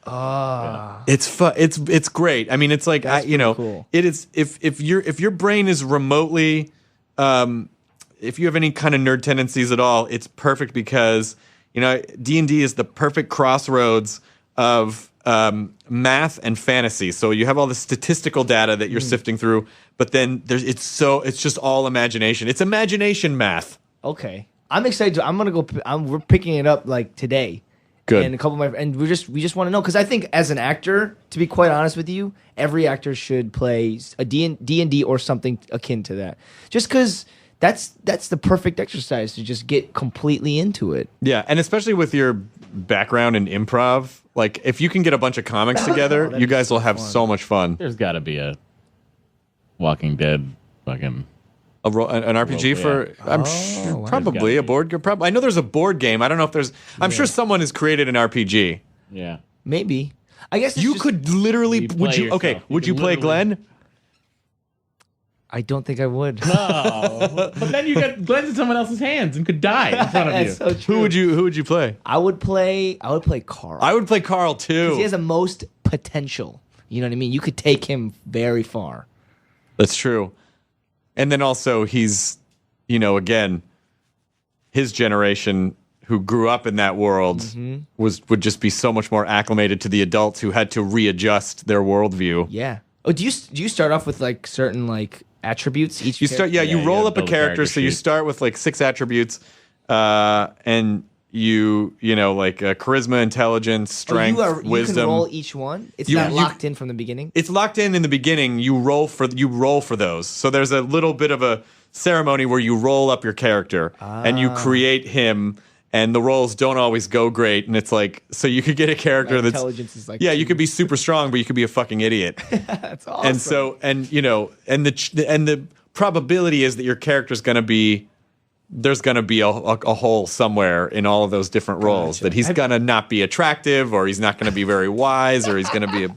It's fun. It's great. I mean, it's like cool. It is if your brain is remotely, if you have any kind of nerd tendencies at all, it's perfect because D&D is the perfect crossroads of math and fantasy. So you have all the statistical data that you're sifting through, but then it's just all imagination. It's imagination math. Okay, I'm excited. I'm gonna go. We're picking it up like today. Good. And a couple of my and we just want to know, because I think as an actor, to be quite honest with you, every actor should play a D&D or something akin to that. Just because that's the perfect exercise to just get completely into it. Yeah, and especially with your background in improv, like if you can get a bunch of comics together, you guys will have so much fun. There's got to be a Walking Dead fucking An RPG for I'm sure, probably a board game. I know there's a board game. I don't know if there's. I'm sure someone has created an RPG. Yeah, maybe. I guess you could literally. Would you? Okay. Would you play Glenn? I don't think I would. No, but then you get Glen's in someone else's hands and could die in front of you. That's so true. Who would you play? I would play Carl. I would play Carl too. He has the most potential. You know what I mean? You could take him very far. That's true. And then also he's, again, his generation who grew up in that world would just be so much more acclimated to the adults who had to readjust their worldview. Yeah. Oh, do you start off with like certain like attributes each? You roll up a character, so you start with like 6 attributes, and like charisma, intelligence, strength, wisdom. You can roll each one. It's not locked in from the beginning. It's locked in the beginning. You roll for those. So there's a little bit of a ceremony where you roll up your character and you create him. And the rolls don't always go great, and it's like, so you could get a character that's intelligence is like, you could be super strong, but you could be a fucking idiot. That's awesome. And so, and the probability is that your character's going to be, there's going to be a hole somewhere in all of those different roles. That he's going to not be attractive, or he's not going to be very wise, or he's going to be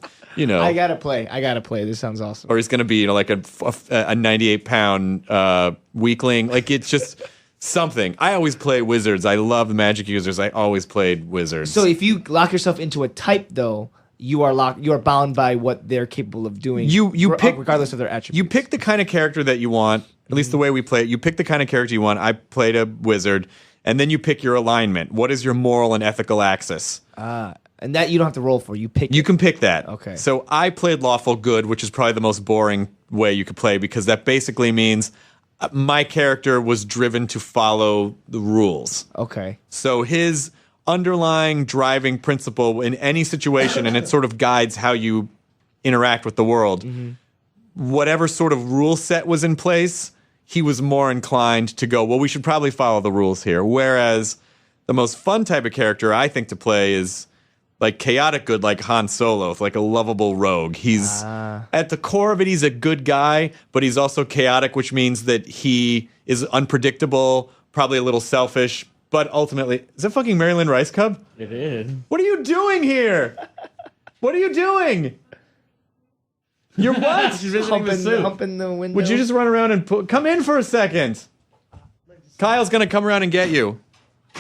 I gotta play. This sounds awesome. Or he's going to be like a 98-pound weakling. Like, it's just something. I always play wizards. I love magic users. I always played wizards. So if you lock yourself into a type, though, you are bound by what they're capable of doing. You pick, regardless of their attributes. You pick the kind of character that you want. At least the way we play it. You pick the kind of character you want. I played a wizard, and then you pick your alignment. What is your moral and ethical axis? And that you don't have to roll for. You can pick that. Okay. So I played lawful good, which is probably the most boring way you could play, because that basically means my character was driven to follow the rules. Okay. So his underlying driving principle in any situation, and it sort of guides how you interact with the world, whatever sort of rule set was in place, he was more inclined to go, well, we should probably follow the rules here. Whereas the most fun type of character I think to play is like chaotic good, like Han Solo, like a lovable rogue. He's at the core of it, he's a good guy, but he's also chaotic, which means that he is unpredictable, probably a little selfish, but ultimately, is that fucking Marilyn Rice Cub? It is. What are you doing here? What are you doing? You're what? She's visiting the suit. Humping the window. Would you just run around and come in for a second? Kyle's gonna come around and get you.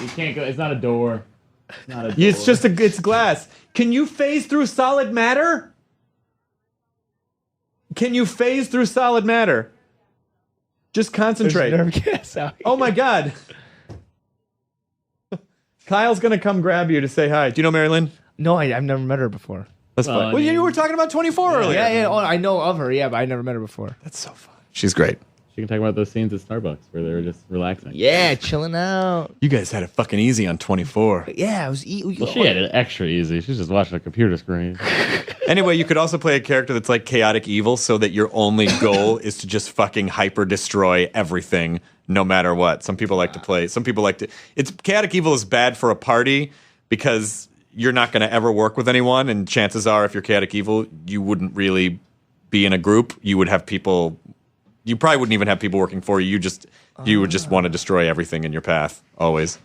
You can't go. It's not a door. It's not a door. It's glass. Can you phase through solid matter? Can you phase through solid matter? Just concentrate. There's nerve gas out here. Oh my God. Kyle's gonna come grab you to say hi. Do you know Marilyn? No, I've never met her before. That's fun. Well, you were talking about 24 earlier. Yeah. Oh, I know of her. Yeah, but I never met her before. That's so fun. She's great. She can talk about those scenes at Starbucks where they were just relaxing. Yeah, chilling out. You guys had it fucking easy on 24. Yeah, I was Well, she had it extra easy. She's just watching a computer screen. Anyway, you could also play a character that's like chaotic evil, so that your only goal is to just fucking hyper destroy everything, no matter what. Some people like to play. Some people like to. It's chaotic evil is bad for a party because you're not going to ever work with anyone, and chances are, if you're chaotic evil, you wouldn't really be in a group. You would have people. You probably wouldn't even have people working for you. You would just want to destroy everything in your path always.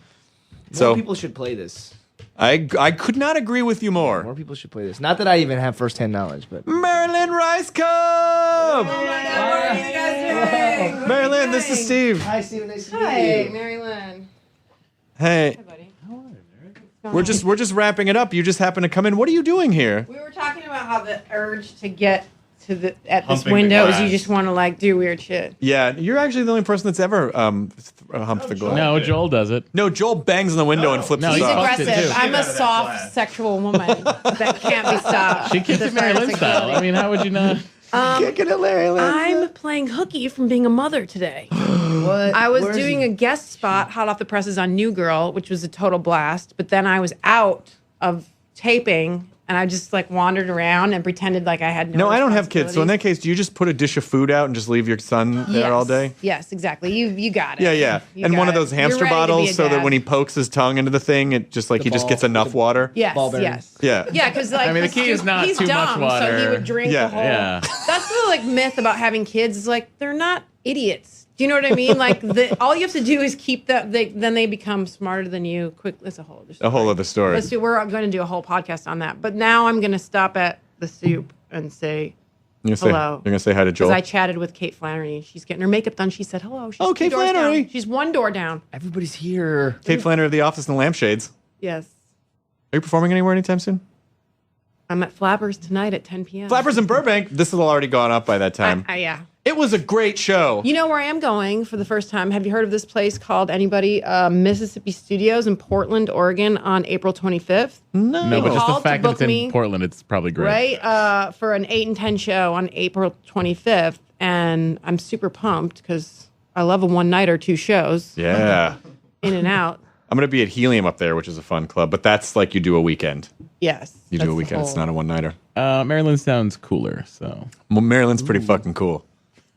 More people should play this. I could not agree with you more. More people should play this. Not that I even have firsthand knowledge, but Marilyn Rice Cup! Oh my God, what are you guys doing? Marilyn, this is Steve. hi, Steven. Nice to meet Hi, you. Mary Lynn. Hey, Hi, buddy. we're just wrapping it up. You just happen to come in. What are you doing here? We were talking about how the urge to get to this Humping the window is glass. you just want to like do weird shit. Yeah, you're actually the only person that's ever humped the glass. No, Joel does it. No, Joel bangs on the window and flips No, us he's He's off. fucked it aggressive. too. I'm a Get out of that soft glass. sexual woman that can't be stopped. She kicks it Mary Lynn style. I mean, how would you not? Kicking it, Larry. I'm playing hooky from being a mother today. What? I was Where is doing he? a guest spot, hot off the presses, on New Girl, which was a total blast. But then I was out of taping, and I just like wandered around and pretended like I had no. No, I don't have kids. So in that responsibilities. case, do you just put a dish of food out and just leave your son there all day? Yes, exactly. You got it. Yeah, yeah. You And got one of it. those You're hamster ready to be bottles a so that dad. when he pokes his tongue into the thing, it just like he just ball- gets enough water. Yes, ball bearing. yes. Yeah. Yeah, because like I mean, the key is not he's too much dumb, so water. he would drink Yeah. the whole. Yeah. That's the like myth about having kids. Is like they're not idiots. Do you know what I mean? Like all you have to do is keep that. Then they become smarter than you. Quick, that's a whole. A whole other story. Let's do. We're going to do a whole podcast on that. But now I'm going to stop at the soup and say You're hello. gonna say hi to because Joel. I chatted with Kate Flannery. She's getting her makeup done. She said hello. She's Oh, 2 Kate doors Flannery. down. She's 1 door down. Everybody's here. Kate Flannery of The Office and the Lampshades. Yes. Are you performing anywhere anytime soon? I'm at Flappers tonight at 10 p.m. Flappers in Burbank. This has already gone up by that time. Yeah. It was a great show. You know where I am going for the first time? Have you heard of this place called anybody? Mississippi Studios in Portland, Oregon on April 25th. No. No, but just the called to fact that book it's in me. Portland, it's probably great. Right? For an 8 and 10 show on April 25th. And I'm super pumped because I love a one-night or 2 shows Yeah. in and out. I'm going to be at Helium up there, which is a fun club, but that's like you do a weekend. Yes. You do a weekend. It's not a one-nighter. Marilyn sounds cooler, so. Well, Maryland's pretty fucking cool.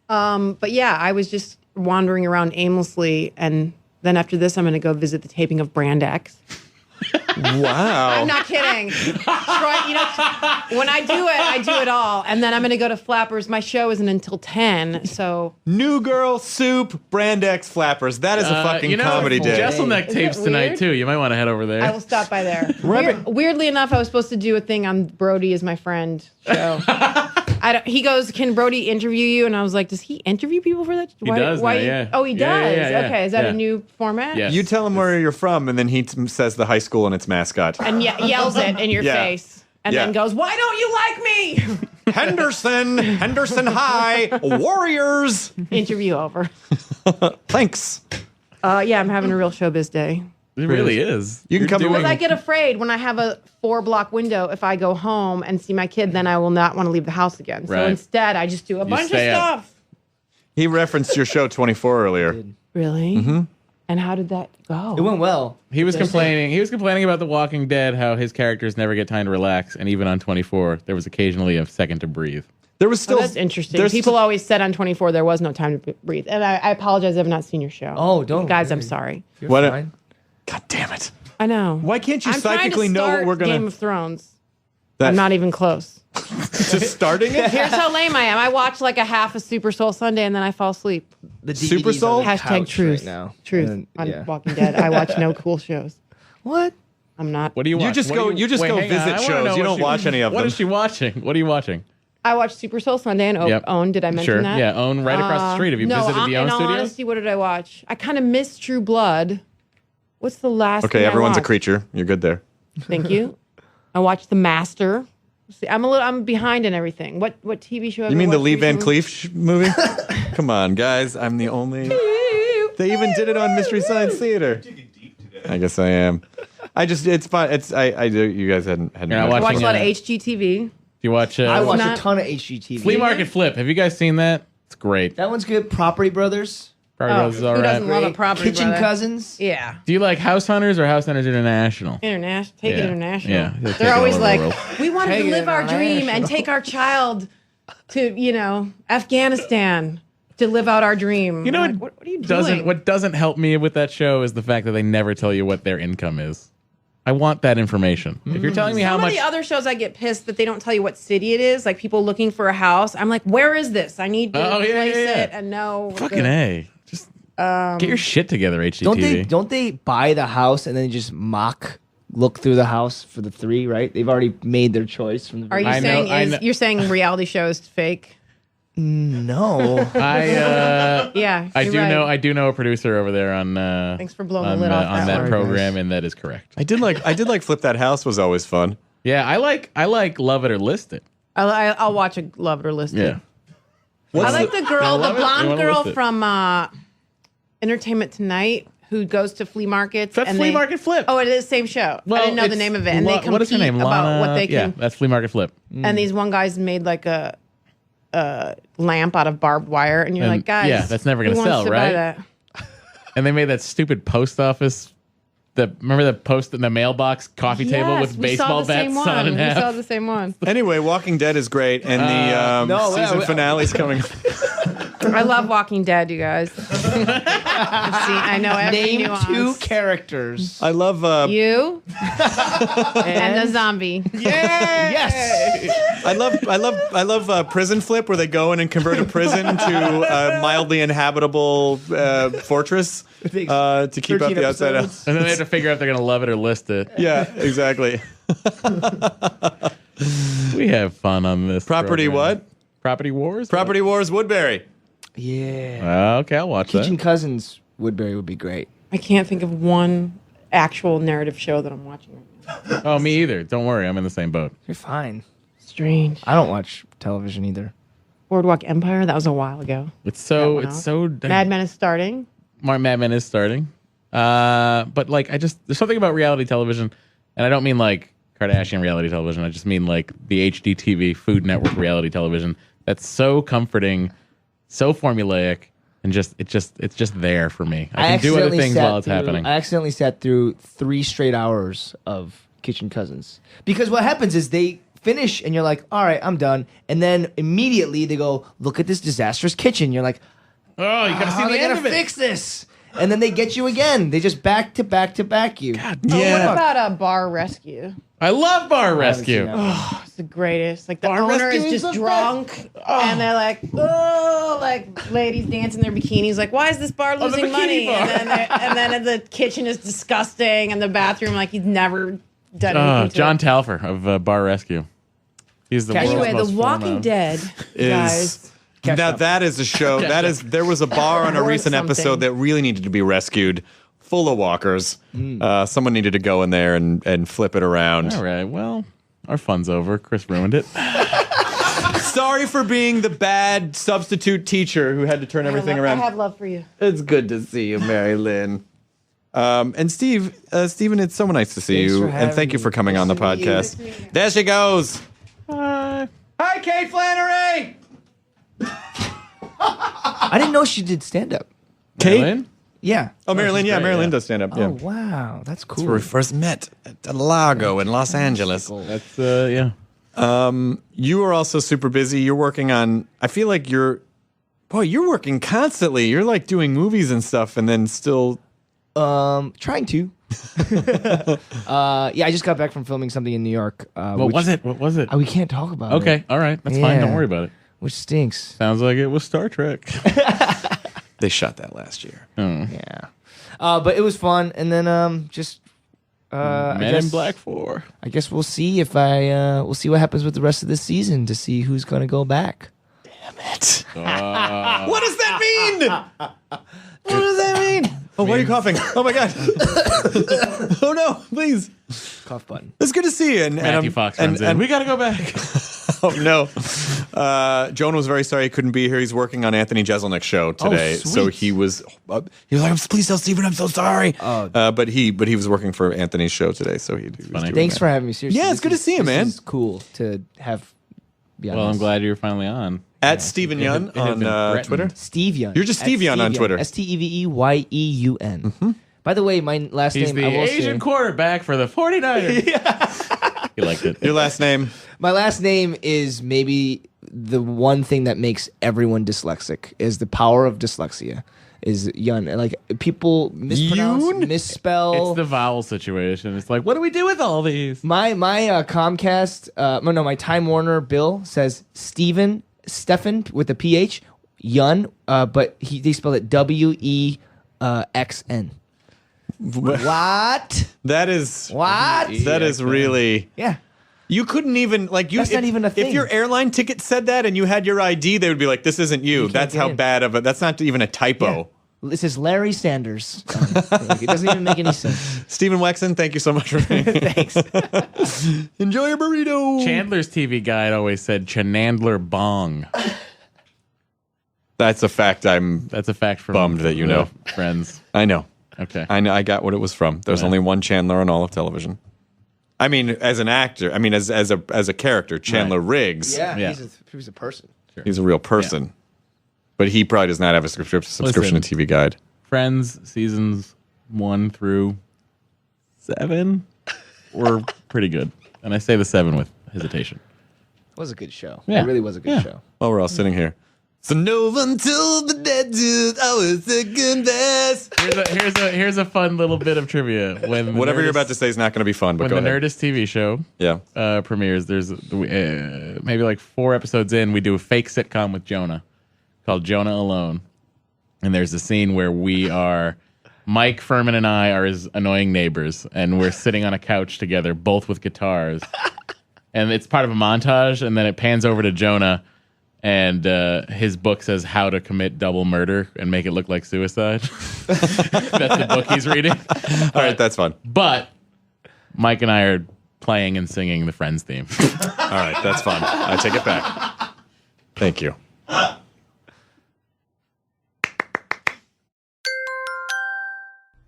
But yeah, I was just wandering around aimlessly. And then after this, I'm going to go visit the taping of Brand X. Wow. I'm not kidding. Try, you know, when I do it all. And then I'm going to go to Flappers. My show isn't until 10. So New Girl, Soup, Brand X, Flappers. That is a fucking you know, comedy day. Jesselneck Is tapes it tonight, weird? too. You might want to head over there. I will stop by there. Weirdly enough, I was supposed to do a thing on Brody is my friend show. He goes, can Brody interview you? And I was like, does he interview people for that? He does now, yeah. Oh, he Yeah, does? yeah, yeah, Okay, is that yeah. a new format? Yes. You tell him where you're from, and then he says the high school and its mascot. And yells it in your Yeah. face. And Yeah. then goes, why don't you like me? Henderson High, Warriors. Interview over. Thanks. Yeah, I'm having a real showbiz day. It really is. You can You're come doing- Because I get afraid when I have a 4-block window, if I go home and see my kid, then I will not want to leave the house again. So Right. instead, I just do a bunch of stay up. stuff. He referenced your show 24 earlier. Really? Mm-hmm. And how did that go? It went well. He was complaining. He was complaining about The Walking Dead, how his characters never get time to relax, and even on 24, there was occasionally a second to breathe. There was still. Oh, that's interesting. there's People st- always said on 24 there was no time to breathe. And I apologize, I have not seen your show. Oh, don't. Guys, I'm worry. sorry. You're What a- fine. God damn it. I know. Why can't you I'm trying to psychically know what start we're going Game to. of Thrones. That- I'm not even close. Just starting it? Here's how lame I am. I watch like a half a Super Soul Sunday and then I fall asleep. The Super DVD's Soul? on the Hashtag couch truth. right now. Truth And, on yeah. Walking Dead. I watch no cool shows. What? I'm not. What do you watch? just What go- do you just wait, go hang on. visit I wanna shows. know You what don't watch any of What them. is she watching? What are you watching? I watch Super Soul Sunday and Yep. Own. Did I mention Sure. that? Yeah, Own right across the street. Have you no, visited the Own in all studios? honesty, what did I watch? I kind of missed True Blood. What's the last Okay, thing I everyone's a watched? creature. You're good there. Thank you. I watched The Master. See, I'm behind in everything. What TV show? You mean the Lee Van Cleef movie? Come on, guys. I'm the only. They even did it on Mystery Science Theater. I guess I am. It's fun. I do. You guys hadn't. You're not I watched watching a lot of it. HGTV. Do you watch? I watch not- a ton of HGTV. Flea Market Flip. Have you guys seen that? It's It's great. That one's good. Property Brothers. Property Brothers is all who right. doesn't love a property Kitchen brother? Cousins. Yeah. Do you like House Hunters or House Hunters International? International. Take it Yeah. international. Yeah, they'll take it They're all always over the like, world. we wanted Take to it live our dream and international. take our child to, Afghanistan to live out our dream. You know, I'm like, what are you doing? What doesn't help me with that show is the fact that they never tell you what their income is. I want that information. If you're telling me how Some much, of the other shows I get pissed that they don't tell you what city it is. Like people looking for a house. I'm like, where is this? I need to place it and know. fucking A, just get your shit together, HGTV. Don't they buy the house and then just look through the house for the 3, right? They've already made their choice from the Are you I know- saying you're saying reality shows fake? No. Yeah, I you're do right. know. I do know a producer over there on. Thanks for blowing on, the lid off on that that one. program, and that is correct. I did like Flip That House was always fun. Yeah, I like Love It or List It. I'll watch a Love It or List It. Yeah. I like the girl, the love it? You blonde wanna girl list it? from Entertainment Tonight who goes to flea markets. That's and Flea Market Flip. Oh, it is the same show. I didn't know the it's name of it. And they compete what is her name? about Lana? what they Yeah, can. that's Flea Market Flip. And these one guys made like a lamp out of barbed wire, and you're And, like, guys, yeah, that's never gonna who wants sell, to buy right? that? And they made that stupid post office. Remember the post in the mailbox coffee table with baseball bats sawn in We half? saw the same one. Anyway, Walking Dead is great, and the no, season yeah, finale's coming. I love Walking Dead, you guys. I know every Name nuance. 2 characters. I love. You and the zombie. Yes. I love Prison Flip, where they go in and convert a prison to a mildly inhabitable fortress to keep out 13 the outside out. episodes. And then they have to figure out if they're gonna love it or list it. Yeah, exactly. We have fun on this. Property program. what? Property Wars. Property Wars Woodbury. Yeah. Okay, I'll watch Kitchen that. Cousins Woodbury would be great. I can't think of one actual narrative show that I'm watching right now. Oh, me either. Don't worry, I'm in the same boat. You're fine. Strange. I don't watch television either. Boardwalk Empire, that was a while ago. It's That so one it's out. so. Mad Men is starting. Mad Men is starting. But like, there's something about reality television, and I don't mean like Kardashian reality television. I just mean like the HGTV Food Network reality television. That's so comforting, so formulaic, and it's just there for me. I can do other accidentally things sat while it's through- happening. I accidentally sat through 3 straight hours of Kitchen Cousins. Because what happens is they finish and you're like, all right, I'm done. And then immediately they go, look at this disastrous kitchen. You're like, Oh, you gotta how see are the they end going of to it. fix this? And then they get you again. They just back to back to back you. God, What Yeah. about a bar rescue? I love Bar I haven't Rescue. seen that one. It's the greatest. Like the Bar owner Rescue is is just the drunk, and they're like, oh, like ladies dancing in their bikinis. Like, why is this bar the losing bikini money? bar. And then the kitchen is disgusting, and the bathroom like he's never done anything. to John it. Talfer of Bar Rescue. He's the Anyway, world's Anyway, most The Walking foremost. Dead, guys. Now that is a show. There was a bar on a Worth recent episode something. that really needed to be rescued, full of walkers. Someone needed to go in there and flip it around. All right, well, our fun's over. Chris ruined it. Sorry for being the bad substitute teacher who had to turn everything I around. have love for you. It's good to see you, Mary Lynn. And Steve, Steven, it's so nice to see Thanks you, for and having thank you me. for coming on the Nice to meet you. podcast. There she goes. Hi. Hi, Kate Flannery. I didn't know she did stand up. Kate? Lynn? Yeah. Oh, Mary Lynn. she's Yeah, great, Mary Lynn yeah. does stand up. Yeah. Oh, wow. That's cool. Where we first met at Lago in Los Angeles. That's yeah. You are also super busy. You're working on. I feel like you're working constantly. You're like doing movies and stuff, and then still. Trying to. Yeah, I just got back from filming something in New York. What was it? What was it? We can't talk about it. Okay, all right, that's fine. Yeah. Don't worry about it. Which stinks. Sounds like it was Star Trek. They shot that last year. Oh. Yeah. But it was fun. And then just I Men guess, in Black 4. I guess we'll see if we'll see what happens with the rest of this season to see who's gonna go back. Damn it! What does that mean? What does that mean? Oh, why are you coughing? Oh my god! Oh no! Please. Cough button. It's good to see you. And, Matthew Fox runs in. We gotta go back. Oh no! Jonah was very sorry he couldn't be here. He's working on Anthony Jeselnik's show today, so sweet. he was like, "Please tell Steven I'm so sorry." But he was working for Anthony's show today, so he was Funny. doing Thanks that. for having me. Seriously. Yeah, it's good to see you, man. It's cool to have. Be Well, I'm honest. glad you're finally on. At Steven Yeun it had been on threatened. Twitter. Steve Yeun. You're just Steve Yeun on Twitter. SteveYeun. Mm-hmm. By the way, my last He's name. the I will Asian say, quarterback for the 49ers. He liked it. Your last name? my last name is maybe the one thing that makes everyone dyslexic is the power of dyslexia. Is Yeun. And, like, people mispronounce, Yoon? misspell. It's the vowel situation. It's like, what do we do with all these? My Comcast, my Time Warner bill says Stephen with a PH, Yeun, but they spell it WEXN. What? That is What? That is really. Yeah. You couldn't even That's not even a thing. If your airline ticket said that and you had your ID, they would be like, "This isn't you." can't That's get how in. bad of a. That's not even a typo. Yeah. This is Larry Sanders. It doesn't even make any sense. Stephen Wexon, thank you so much for being here. Thanks. Enjoy your burrito. Chandler's TV guide always said Chanandler Bong. That's a fact. That's a fact from Bummed that you know. Friends. I know. Okay. I know. I got what it was from. There's Yeah. only one Chandler on all of television. I mean, as an actor. I mean, as a character, Chandler Riggs. Yeah, Yeah. he's a person. He's a real person. But he probably does not have a subscription to TV Guide. Friends seasons 1 through 7 were pretty good. And I say the 7 with hesitation. It was a good show. Yeah. It really was a good Yeah. show. While we're all sitting here. So no one told the dead dude I was second best. Here's a fun little bit of trivia. When Whatever you're about to say is not going to be fun, but when go the ahead. Nerdist TV show Yeah. premieres, there's maybe like 4 episodes in, we do a fake sitcom with Jonah called Jonah Alone. And there's a scene where Mike Furman and I are his annoying neighbors, and we're sitting on a couch together, both with guitars. And it's part of a montage, and then it pans over to Jonah, and his book says How to Commit Double Murder and Make It Look Like Suicide. That's the book he's reading. All right, that's fun. But Mike and I are playing and singing the Friends theme. All right, that's fun. I take it back. Thank you.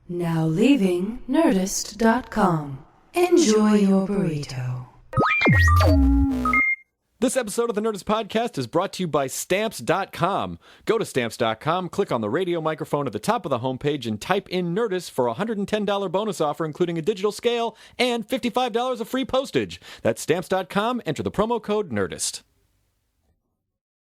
Now leaving Nerdist.com. Enjoy your burrito. This episode of the Nerdist Podcast is brought to you by Stamps.com. Go to Stamps.com, click on the radio microphone at the top of the homepage, and type in Nerdist for a $110 bonus offer, including a digital scale and $55 of free postage. That's Stamps.com. Enter the promo code Nerdist.